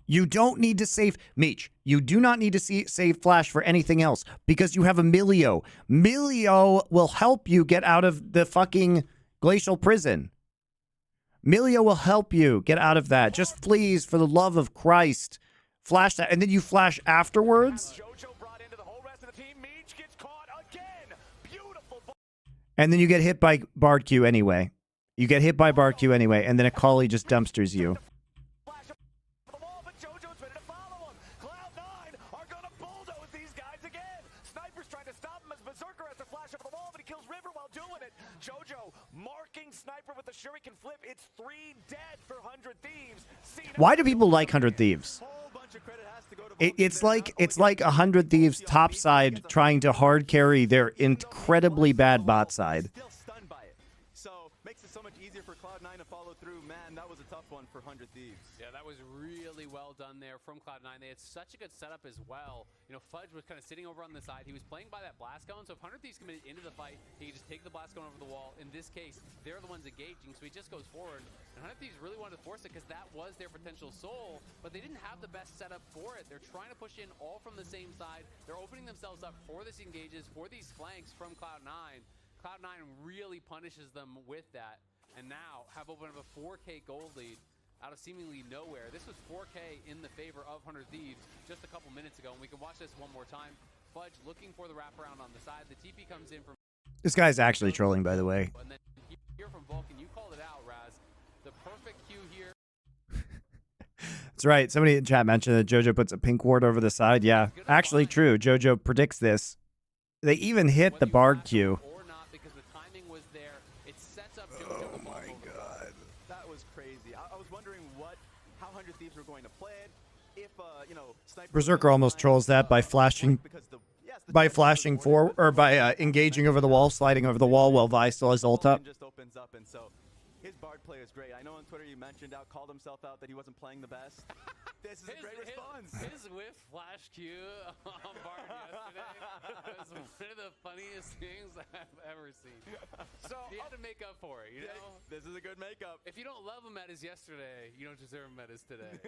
You don't need to save Meech. You do not need to save Flash for anything else because you have a Milio. Milio will help you get out of the fucking glacial prison. Milio will help you get out of that. Just please, for the love of Christ, flash that, and then you flash afterwards. And then you get hit by Bard Q anyway. You get hit by Bard Q anyway, and then Akali just dumpsters you. It's 3 dead for 100 Thieves. Why do people like 100 Thieves? It's like 100 Thieves top side trying to hard carry their incredibly bad bot side. Still stunned by it. So makes it so much easier for Cloud9 to follow through. Man, that was a tough one for 100 Thieves. Yeah, that was really well done there from Cloud9. They had such a good setup as well. You know, Fudge was kind of sitting over on the side. He was playing by that blast cone, so if 100 Thieves committed into the fight, he could just take the blast cone over the wall. In this case, they're the ones engaging, so he just goes forward. And 100 Thieves really wanted to force it because that was their potential soul, but they didn't have the best setup for it. They're trying to push in all from the same side. They're opening themselves up for this engages, for these flanks from Cloud9. Cloud9 really punishes them with that, and now have opened up a 4K gold lead out of seemingly nowhere. This was 4K in the favor of 100 Thieves just a couple minutes ago, and we can watch this one more time. Fudge looking for the wraparound on the side. The TP comes in from... This guy's actually trolling, by the way. And then here from Vulcan, you called it out, Raz. The perfect cue here. That's right. Somebody in chat mentioned that JoJo puts a pink ward over the side. Yeah, actually true. JoJo predicts this. They even hit the Bard Q. Or not, because the timing was there. It sets up JoJo. Oh my God. That was crazy. I was wondering how 100 Thieves were going to play it. If you know, Sniper Berserker almost trolls that by flashing forward, or by engaging over the wall, sliding over the wall while Vi still has ult up. Just opens up, and so his Bard play is great. I know on Twitter you mentioned called himself out that he wasn't playing the best. This is a great response. His whiff flash Q on Bard yesterday was one of the funniest things I've ever seen. So he had to make up for it, you know? This is a good makeup. If you don't love him at his yesterday, you don't deserve him at his today.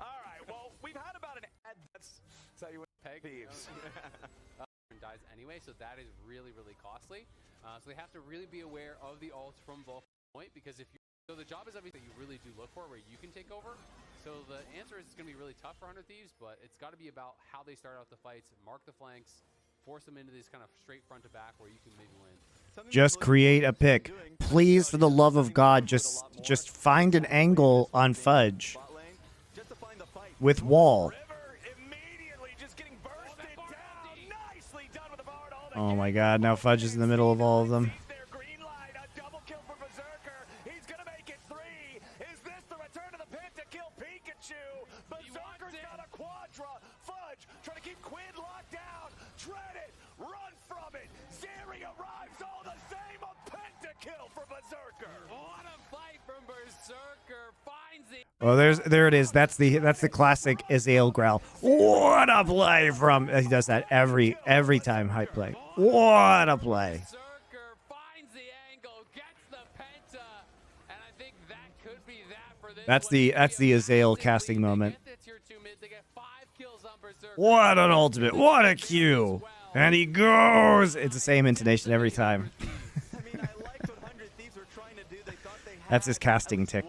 All right, well, we've had about an ad. That's how you win Peg Thieves. anyway, so that is really, really costly. So they have to really be aware of the ults from Vulcan point, because if you so the job is everything you really do look for where you can take over. So the answer is it's going to be really tough for 100 Thieves, but it's got to be about how they start out the fights, mark the flanks, force them into this kind of straight front to back where you can maybe win. Just create a pick. Please, for the love of God, just find an angle on Fudge with wall. Oh my God, now Fudge is in the middle of all of them. Oh, there it is. That's the classic Azael growl. What a play from! He does that every time hype play. What a play! Berserker finds the angle, gets the penta, and I think that could be that for this. That's the Azael casting moment. What an ultimate! What a Q! And he goes. It's the same intonation every time. That's his casting tick.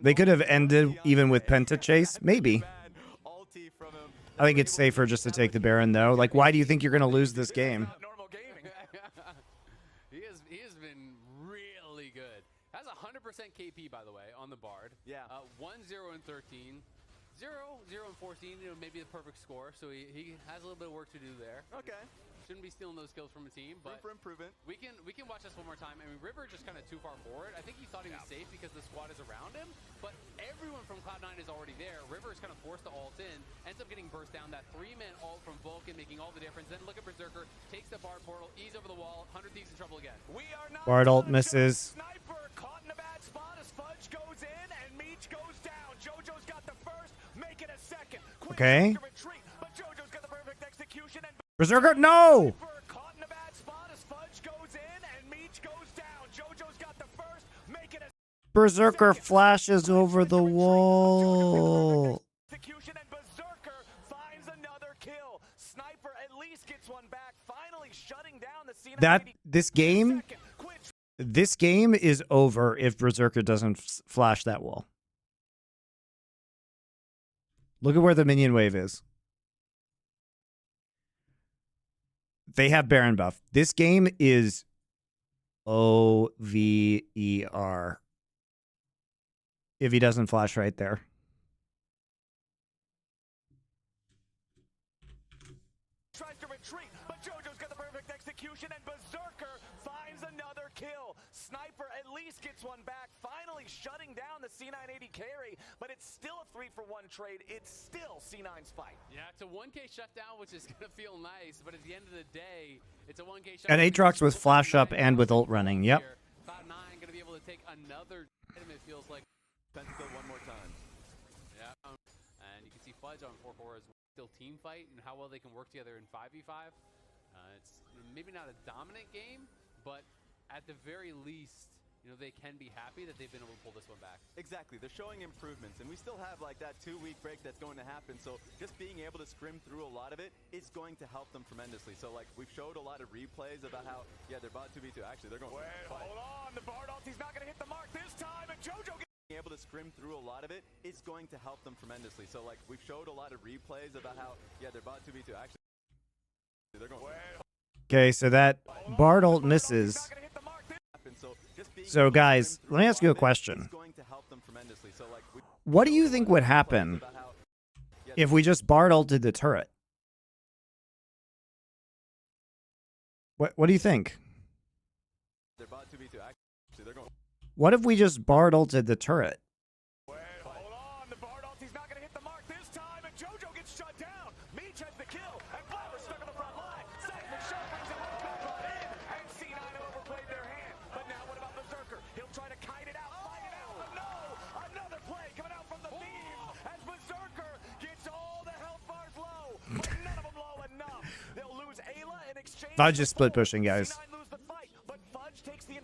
They could have ended even with Penta Chase, maybe. I think it's safer just to take the Baron, though. Like, why do you think you're going to lose this game? He has been really good. Has 100% KP, by the way, on the Bard. Yeah. 1-0 and 13. 0-0 and 14, you know, maybe the perfect score. So he has a little bit of work to do there. Okay. Shouldn't be stealing those kills from a team, but room for improvement. We can watch this one more time. I mean, River just kind of too far forward. I think he thought he was safe because the squad is around him, but everyone from Cloud9 is already there. River is kind of forced to ult in, ends up getting burst down. That 3-man ult from Vulcan making all the difference. Then look at Berserker, takes the Bard portal, ease over the wall. 100 Thieves in trouble again. We are not Bard ult misses. Sniper caught in a bad spot as Fudge goes in and Meech goes down. JoJo's got the first, make it a second. Okay. Retreat, but JoJo's got the perfect execution and Berserker, no! Berserker flashes over the wall. Execution and Berserker finds another kill. Sniper at least gets one back, finally shutting down the scene. This game is over if Berserker doesn't flash that wall. Look at where the minion wave is. They have Baron buff. This game is OVER. If he doesn't flash right there. Tries to retreat, but JoJo's got the perfect execution and Berserker finds another kill. Sniper at least gets one back, finally shutting down the C980 carry, but it's still a 3-for-1 trade. It's still C9's fight. Yeah, it's a 1K shutdown, which is going to feel nice, but at the end of the day, it's a 1K shutdown. And Aatrox with flash up and with ult running. Yep. Cloud9 going to be able to take another item, it feels like. Penta one more time. Yeah, and you can see Fudge on 4-4 as still team fight and how well they can work together in 5v5. It's maybe not a dominant game, but at the very least, you know, they can be happy that they've been able to pull this one back. Exactly, they're showing improvements, and we still have like that 2-week break that's going to happen. So just being able to scrim through a lot of it is going to help them tremendously. So like we've showed a lot of replays about how they're about 2v2. Actually, they're going. Wait, hold on, the Bard ult, he's not going to hit the mark this time, and JoJo gets being able to scrim through a lot of it is going to help them tremendously. So like we've showed a lot of replays about how they're about 2v2. Actually, they're going. Okay, so that Bard ult misses. So guys, let me ask you a question. What do you think would happen if we just Bard ulted the turret? What do you think? What if we just Bard ulted the turret? Wait, hold on, the Bard ult, he's not going to hit the mark this time, and JoJo gets shut down. Meech has the kill, and Flower's stuck on the front line. Second shot brings him back in, and C9 overplayed their hand. But now what about Berserker? He'll try to kite it out, fight it out, but no! Another play coming out from the Thieves, as Berserker gets all the health bars low, but none of them low enough. They'll lose Ayla in exchange. Fudge is split pushing, guys. C9 lose the fight, but Fudge takes the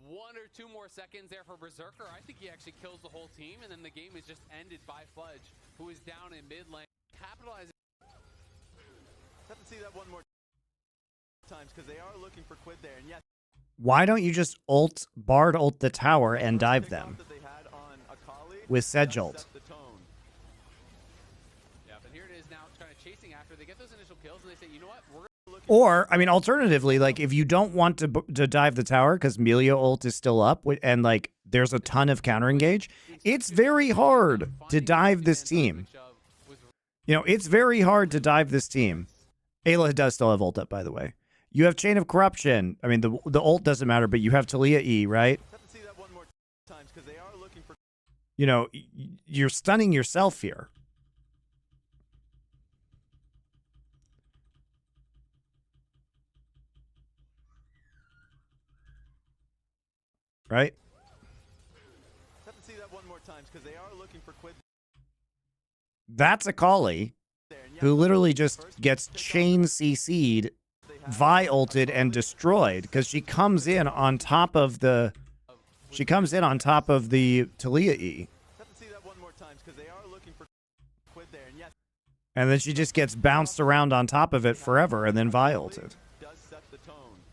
1 or 2 more seconds there for Berserker. I think he actually kills the whole team, and then the game is just ended by Fudge, who is is down in mid lane, capitalizing. Have to see that one more times because they are looking for Quid there, and yes. Why don't you just Bard ult the tower and dive them with Sedge ult? Yeah, but here it is now, kind of chasing after. They get those initial kills, and they say, you know what, we're gonna Or, I mean, alternatively, like, if you don't want to dive the tower because Melia ult is still up and, like, there's a ton of counter engage, it's very hard to dive this team. You know, it's very hard to dive this team. Ayla does still have ult up, by the way. You have Chain of Corruption. I mean, the ult doesn't matter, but you have Talia E, right? You know, you're stunning yourself here. Right? Have to see that one more time because they are looking for Quid. That's a Kali who literally just gets chain CC'd, Vi ulted, and destroyed because she comes in on top of the Talia E. Have to see that one more time because they are looking for Quid there, and yes. And then she just gets bounced around on top of it forever and then Vi ulted.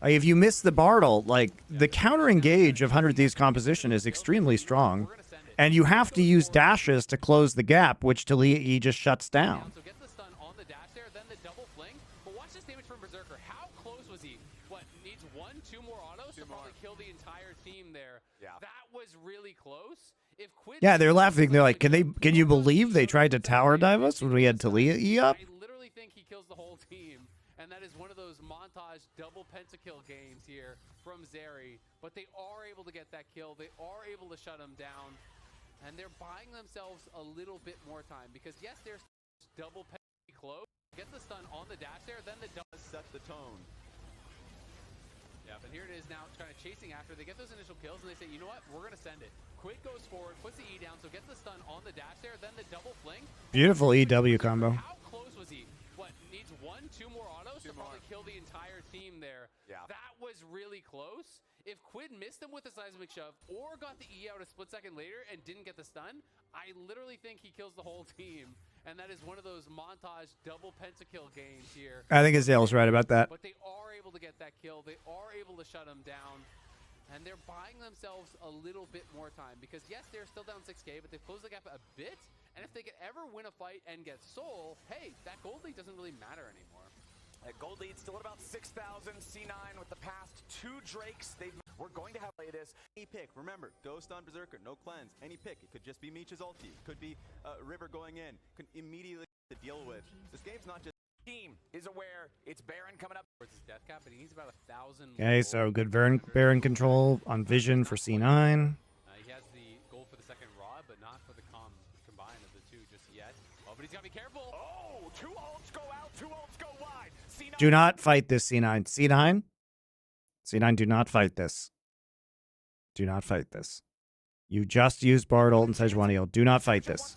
Like, if you miss the Bard ult, like, the counter engage of 100 Thieves composition is extremely strong. And you have to use dashes to close the gap, which Talia E just shuts down. So gets the stun on the dash there, then the double fling. But watch this damage from Berserker. How close was he? What, needs 1-2 more autos to probably kill the entire team there. Yeah. That was really close. If Quid Yeah, they're laughing. They're like, can you believe they tried to tower dive us when we had Talia E up? I literally think he kills the whole team. And that is one of those montage double pentakill games here from Zeri. But they are able to get that kill. They are able to shut him down. And they're buying themselves a little bit more time. Because yes, there's double pentakill close. Get the stun on the dash there, then the double Set the tone. Yeah, but here it is now, kind of chasing after. They get those initial kills, and they say, you know what, we're going to send it. Quid goes forward, puts the E down, so gets the stun on the dash there, then the double fling. Beautiful EW combo. How close was he? What, needs 1-2 more autos to probably kill the entire team there. Yeah. That was really close. If Quid missed him with a seismic shove or got the E out a split second later and didn't get the stun, I literally think he kills the whole team. And that is one of those montage double pentakill games here. I think Azale's right about that. But they are able to get that kill. They are able to shut him down. And they're buying themselves a little bit more time. Because yes, they're still down 6k, but they've closed the gap a bit. And if they could ever win a fight and get soul, hey, that gold lead doesn't really matter anymore. Gold lead still at about 6,000. C9 with the past 2 Drakes. We're going to have play this. Any pick, remember, Ghost on Berserker, no cleanse, any pick. It could just be Meech's ulti. It could be River going in. Could immediately to deal with. This game's not just... Team is aware it's Baron coming up. Towards his death cap, but he needs about 1,000. Okay, so good Baron control on Vision for C9. He has the goal for the second rod, but not for the combine of the two just yet. Oh, but he's got to be careful. Oh, 2 ults go out, 2 ults go wide. C9. Do not fight this, C9. C9? C9, do not fight this. Do not fight this. You just used Bard ult and Sejuani ult. Do not fight this.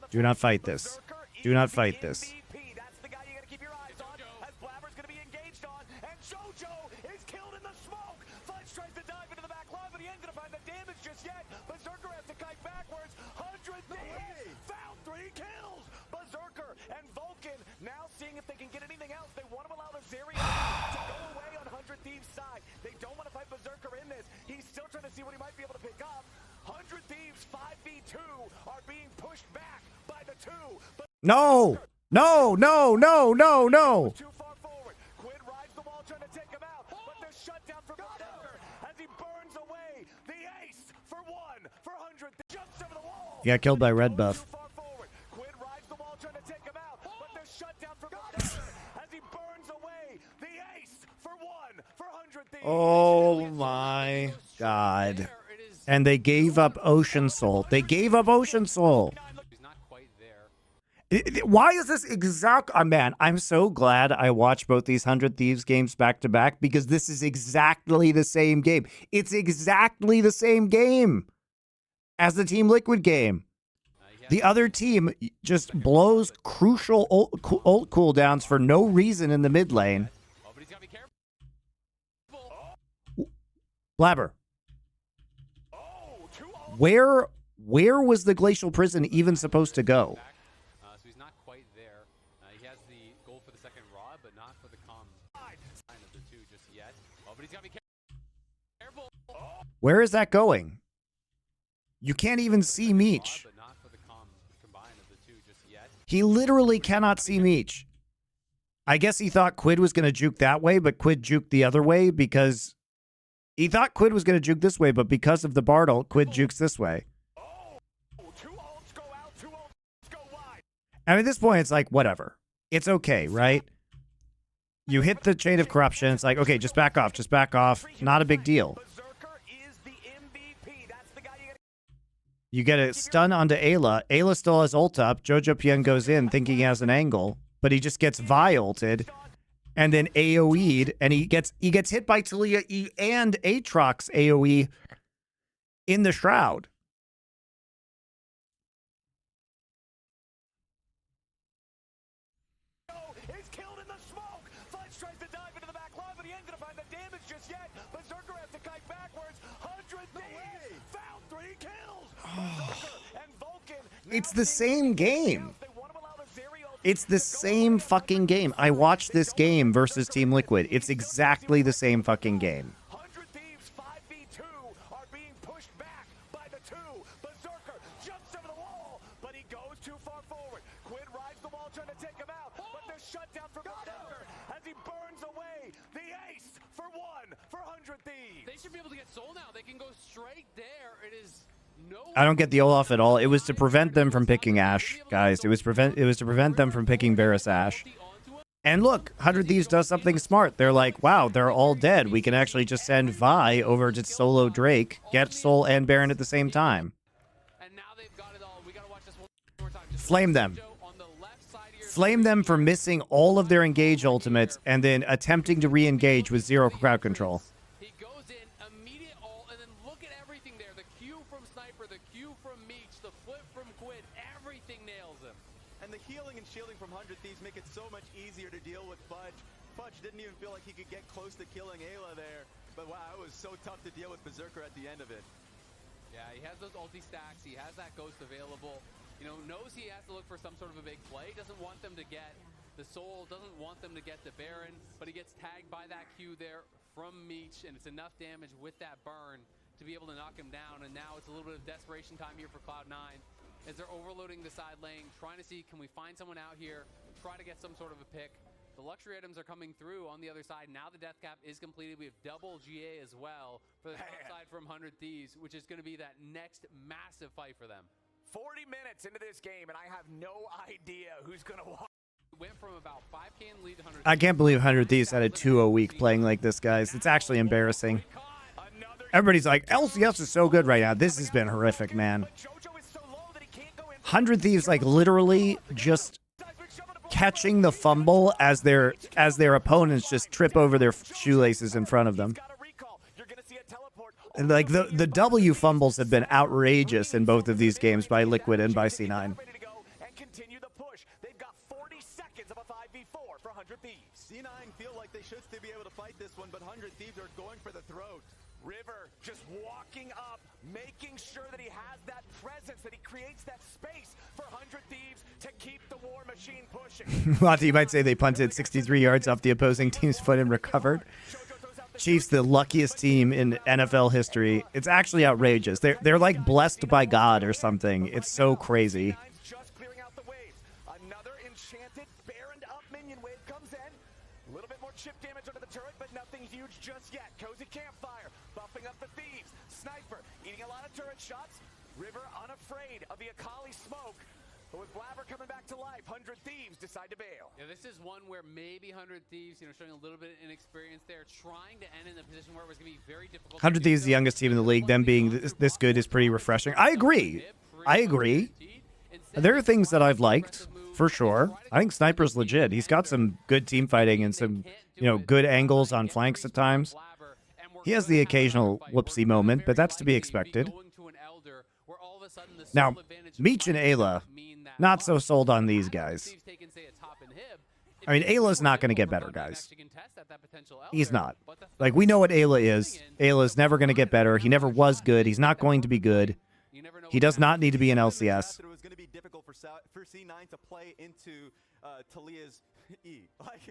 Do not fight this. Do not fight this. That's the guy you gotta keep your eyes on. As Blabber's gonna be engaged on, and JoJo is killed in the smoke. Fudge tries to dive into the back line, but he ain't gonna find the damage just yet. Berserker has to kite backwards. 100 Thieves found 3 kills. Berserker and Vulcan now seeing if they can get anything else. They want to allow the Zeri to go away on 100 Thieves' side. They don't want to fight Berserker in this. He's still trying to see what he might be able to pick up. 100 Thieves 5v2 are being pushed back by the 2. But No! No, no, no, no, no! too far forward. Quid rides the wall trying to take him out, but the shutdown from Berserker as he burns away the ace for 1 for 100. Jumps over the wall. He got killed by red Too buff. far forward. Quid rides the wall trying to take him out, but the shutdown from Berserker as he burns away the ace for 1 for 100. Oh my god. And they gave up Ocean Soul. They gave up Ocean Soul. He's not quite there. Why is this exact? Man, I'm so glad I watched both these 100 Thieves games back to back because this is exactly the same game. It's exactly the same game as the Team Liquid game. The other team just blows crucial ult cooldowns for no reason in the mid lane. Oh, but he's got to be careful. Blabber. Where was the Glacial Prison even supposed to go? Where is that going? You can't even see Meech. But not for the combine of the two just yet. He literally cannot see Meech. I guess he thought Quid was going to juke that way, but Quid juked the other way because he thought Quid was going to juke this way, but because of the Bartle, Quid jukes this way. And at this point, it's like, whatever. It's okay, right? You hit the chain of corruption. It's like, okay, just back off. Just back off. Not a big deal. You get a stun onto Ayla. Ayla still has ult up. Jojo Pyun goes in thinking he has an angle, but he just gets Vi ulted and then AoE'd, and he gets hit by Talia E and Aatrox AoE in the Shroud. He's killed in the smoke. Fudge tries to dive into the back line, but he ain't gonna find the damage just yet. Berserker has to kite backwards. 100 Thieves found 3 kills. Berserker and Vulcan. It's the same game. It's the same fucking game. I watched this game versus Team Liquid. It's exactly the same fucking game. 100 Thieves 5v2 are being pushed back by the 2. Berserker jumps over the wall, but he goes too far forward. Quid rides the wall trying to take him out, but the shutdown from Berserker as he burns away the ace for 1 for 100 Thieves. They should be able to get soul now. They can go straight there. It is no. I don't get the Olaf at all. It was to prevent them from picking Ashe, guys. It was to prevent them from picking Varus Ashe. And look, 100 Thieves does something smart. They're like, wow, they're all dead. We can actually just send Vi over to solo Drake, get Soul and Baron at the same time. And now they've got it all. We gotta watch this one more time. Just Flame them. on the left side of your Flame them for missing all of their engage ultimates and then attempting to re-engage with 0 crowd control. He goes in, immediate ult, and then look at everything there. The Q from Sniper, the Q from Meech, the flip from Quid, everything nails him. And the healing and shielding from 100 Thieves make it so much easier to deal with Fudge. Fudge didn't even feel like he could get close to killing Ayla there. But wow, it was so tough to deal with Berserker at the end of it. Yeah, he has those ulti stacks. He has that ghost available. You know, knows he has to look for some sort of a big play. Doesn't want them to get the soul. Doesn't want them to get the Baron. But he gets tagged by that Q there from Meech. And it's enough damage with that burn to be able to knock him down. And now it's a little bit of desperation time here for Cloud9. As they're overloading the side lane, trying to see, can we find someone out here, try to get some sort of a pick. The luxury items are coming through on the other side. Now the death cap is completed. We have double GA as well for the top side from 100 Thieves, which is going to be that next massive fight for them. 40 minutes into this game, and I have no idea who's going to walk. Went from about 5K in lead to 100. I can't believe 100 Thieves had a 2-0 week playing like this, guys. It's actually embarrassing. Everybody's like, LCS is so good right now. This has been horrific, man. 100 Thieves, like, literally just catching the fumble as their opponents just trip over their shoelaces in front of them. And like the W fumbles have been outrageous in both of these games by Liquid and by C9. C9 feel like they should still be able to fight this one, but 100 Thieves are going for the throat. River just walking up, making sure that he has that presence, that he creates that space for 100 Thieves to keep the war machine pushing. Monty, you might say they punted 63 yards off the opposing team's foot and recovered. Chiefs, the luckiest team in NFL history. It's actually outrageous. They're like blessed by God or something. It's so crazy. Just clearing out the waves. Another enchanted Baroned up minion wave comes in. A little bit more chip damage under the turret, but nothing huge just yet. Cozy campfire, buffing up the Thieves. Sniper eating a lot of turret shots. River unafraid of the Akali smoke. But with Blabber coming back to life, 100 Thieves decide to bail. Yeah, this is one where maybe 100 Thieves, you know, showing a little bit of inexperience there, trying to end in a position where it was going to be very difficult. 100 Thieves, the youngest team in the league. Them being this good is pretty refreshing. I agree. I agree. There are things that I've liked, for sure. I think Sniper's legit. He's got some good team fighting and some, you know, good angles on flanks at times. He has the occasional whoopsie moment, but that's to be expected. Now, Meech and Ayla, not so sold on these guys. I mean, Ayla's not going to get better, guys. He's not. Like, we know what Ayla is. Ayla's never going to get better. He never was good. He's not going to be good. He does not need to be an LCS. difficult for C9 to play into Talia's E. Like,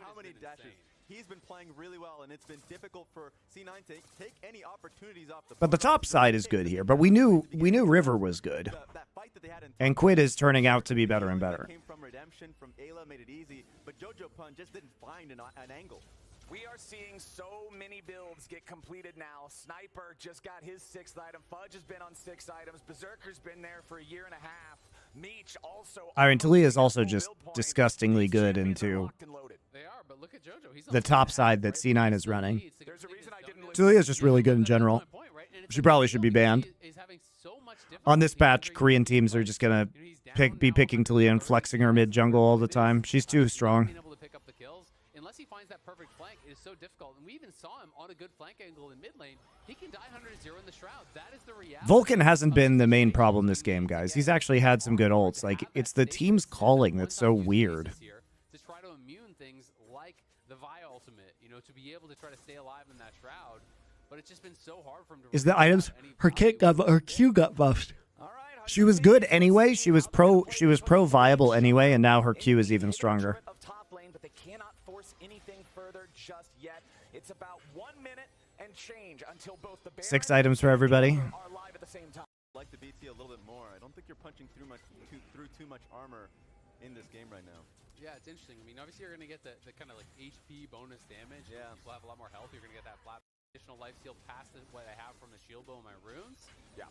how many dashes? Insane. He's been playing really well, and it's been difficult for C9 to take any opportunities off the. But the top side is good here. But we knew River was good, That fight that they had in and Quid is turning out to be better and better. Came from redemption from Ayla, made it easy, but Jojo Pun just didn't find an angle. We are seeing so many builds get completed now. Sniper just got his 6th item. Fudge has been on 6 items. Berserker's been there for a year and a half. Meech also. I mean, Talia is also just disgustingly good into They are, but look at JoJo. He's the top side that C9 is running. There's a reason I didn't look. Talia is just really good in general. She probably should be banned. On this patch, Korean teams are just gonna be picking Talia and flexing her mid jungle all the time. She's too strong. Being able to pick up the kills, unless he finds that perfect flank, it is so difficult. And we even saw him on a good flank angle in mid lane. He can die 100-0 in the shroud. That is the reality. Vulcan hasn't been the main problem this game, guys. He's actually had some good ults. Like, it's the team's calling that's so weird. To try to immune things like the Vi ultimate, you know, to be able to try to stay alive in that shroud. But it's just been so hard for him to. Is the items her Q got buffed? She was good anyway. She was pro viable anyway, and now her Q is even stronger. Of top lane, but they cannot force anything further just yet. It's about 1 minute and change until both the Baron 6 items for everybody. are live at the same time. I like the BT a little bit more. I don't think you're punching through too much armor in this game right now. Yeah, it's interesting. I mean, obviously you're going to get the kind of like HP bonus damage. Yeah. People have a lot more health. You're going to get that flat additional life steal past what I have from the shield bow and my runes. Yeah.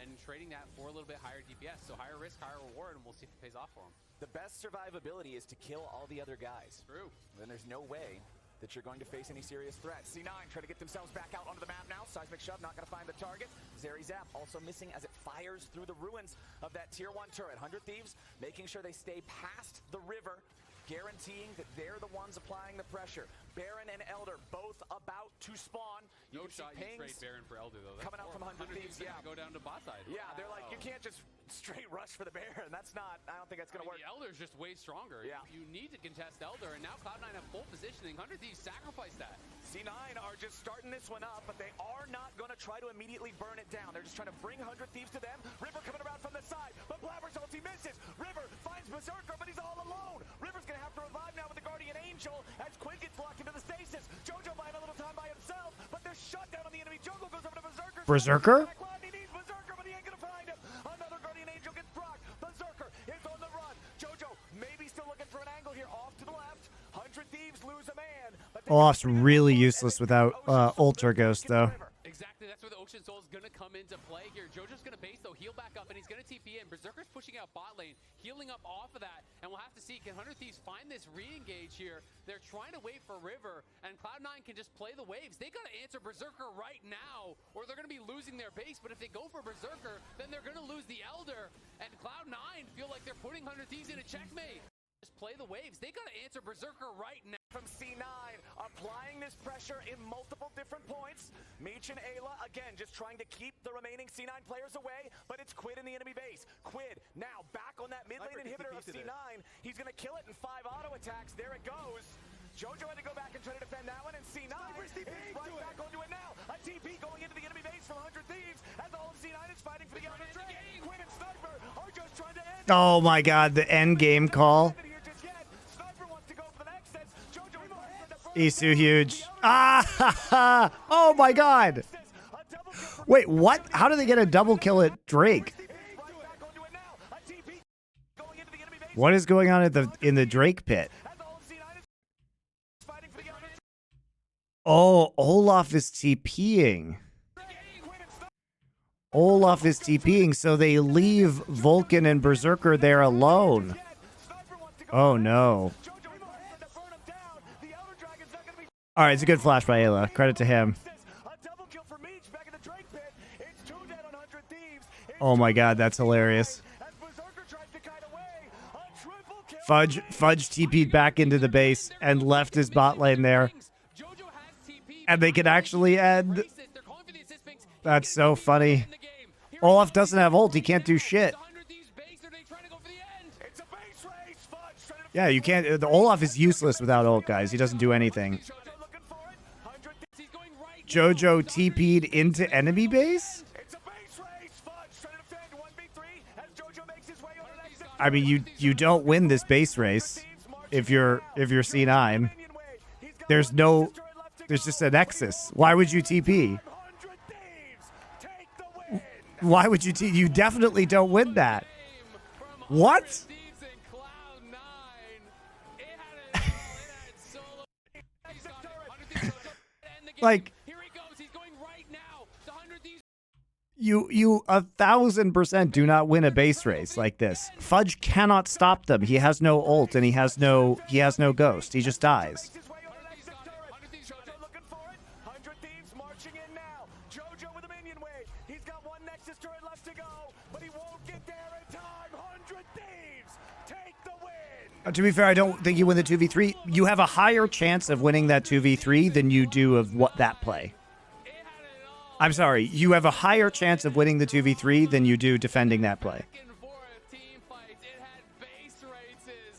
And trading that for a little bit higher DPS. So higher risk, higher reward, and we'll see if it pays off for him. The best survivability is to kill all the other guys. True. Then there's no way that you're going to face any serious threats. C9 try to get themselves back out onto the map now. Seismic shove, not going to find the target. Zeri Zap also missing as it fires through the ruins of that tier 1 turret. 100 Thieves making sure they stay past the river, guaranteeing that they're the ones applying the pressure. Baron and Elder both about to spawn. No shot you trade Baron for Elder, though. That's coming out from 100 Thieves, yeah. Go down to bot side. Yeah, they're like, you can't just straight rush for the Baron. That's not, I don't think that's going to work. The Elder's just way stronger. Yeah. You need to contest Elder, and now Cloud9 have full positioning. 100 Thieves sacrifice that. C9 are just starting this one up, but they are not going to try to immediately burn it down. They're just trying to bring 100 Thieves to them. River coming around from the side, but Blabber's ulti misses. River finds Berserker, but he's all alone. River's going to have to revive now with the Guardian Angel as Quinn gets locked into the stasis. Jojo buying a little time by himself, but they're shut down on the enemy jungle. Goes over to Berserker. Berserker? He needs Berserker, but he ain't going to find him. Another Guardian Angel gets procced. Berserker is on the run. Jojo maybe still looking for an angle here off to the left. 100 Thieves lose a man. Olaf's really useless without Ultra Ghost, though. Exactly, that's where the Ocean Soul is going to come into play here. Jojo's going to base, though, heal back up, and he's going to TP in. Berserker's pushing out bot lane, healing up off of that, and we'll have to see, can 100 Thieves find this re-engage here? They're trying to wait for River, and Cloud9 can just play the waves. They got to answer Berserker right now, or they're going to be losing their base, but if they go for Berserker, then they're going to lose the Elder, and Cloud9 feel like they're putting 100 Thieves in a checkmate. Just play the waves. They got to answer Berserker right now. From C9, applying this pressure in multiple different points. Meech and Ayla, again, just trying to keep the remaining C9 players away, but it's Quid in the enemy base. Quid now back on that mid lane inhibitor of C9. He's going to kill it in 5 auto attacks. There it goes. Jojo had to go back and try to defend that one, and C9 is right back onto it now. A TP going into the enemy base from 100 Thieves as all of C9 is fighting for the outer trade. Quid and Sniper are just trying to end. Oh my god, the end game call. He's too huge. Ah! Oh my god! Wait, what? How do they get a double kill at Drake? What is going on at in the Drake pit? Oh, Olaf is TPing. Olaf is TPing, so they leave Vulcan and Berserker there alone. Oh no. All right, it's a good flash by Ayla. Credit to him. Oh my god, that's hilarious. Fudge TP'd back into the base and left his bot lane there. And they can actually end. That's so funny. Olaf doesn't have ult. He can't do shit. Yeah, you can't. The Olaf is useless without ult, guys. He doesn't do anything. Jojo TP'd into enemy base? I mean, you don't win this base race if you're C9. There's just a nexus. Why would you TP? Why would you TP? You definitely don't win that. What? Like, you 1000% do not win a base race like this. Fudge cannot stop them. He has no ult and he has no ghost. He just dies. To be fair, I don't think you win the 2v3. You have a higher chance of winning that 2v3 than you do of that play. I'm sorry. You have a higher chance of winning the 2v3 than you do defending that play.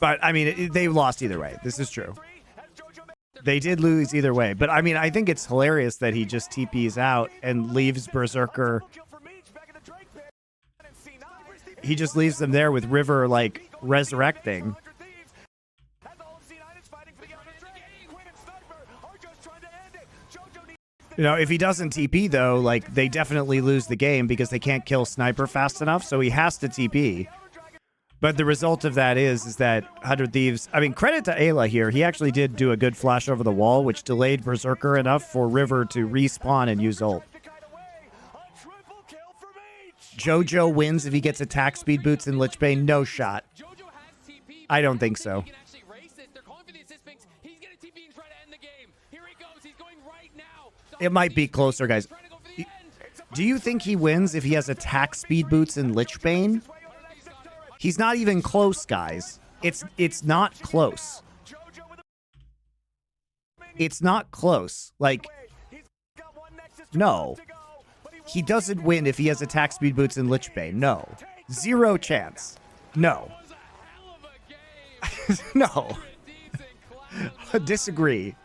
But, I mean, they lost either way. This is true. They did lose either way. But, I mean, I think it's hilarious that he just TPs out and leaves Berserker. He just leaves them there with River, like, resurrecting. You know, if he doesn't TP, though, like, they definitely lose the game because they can't kill Sniper fast enough, so he has to TP. But the result of that is that 100 Thieves... I mean, credit to Ayla here. He actually did do a good flash over the wall, which delayed Berserker enough for River to respawn and use ult. Jojo wins if he gets attack speed boots in Lich Bane. No shot. I don't think so. It might be closer, guys. Do you think he wins if he has attack speed boots in Lich Bane? He's not even close, guys. It's not close. It's not close. Like, no. He doesn't win if he has attack speed boots in Lich Bane. No. Zero chance. No. No. Disagree.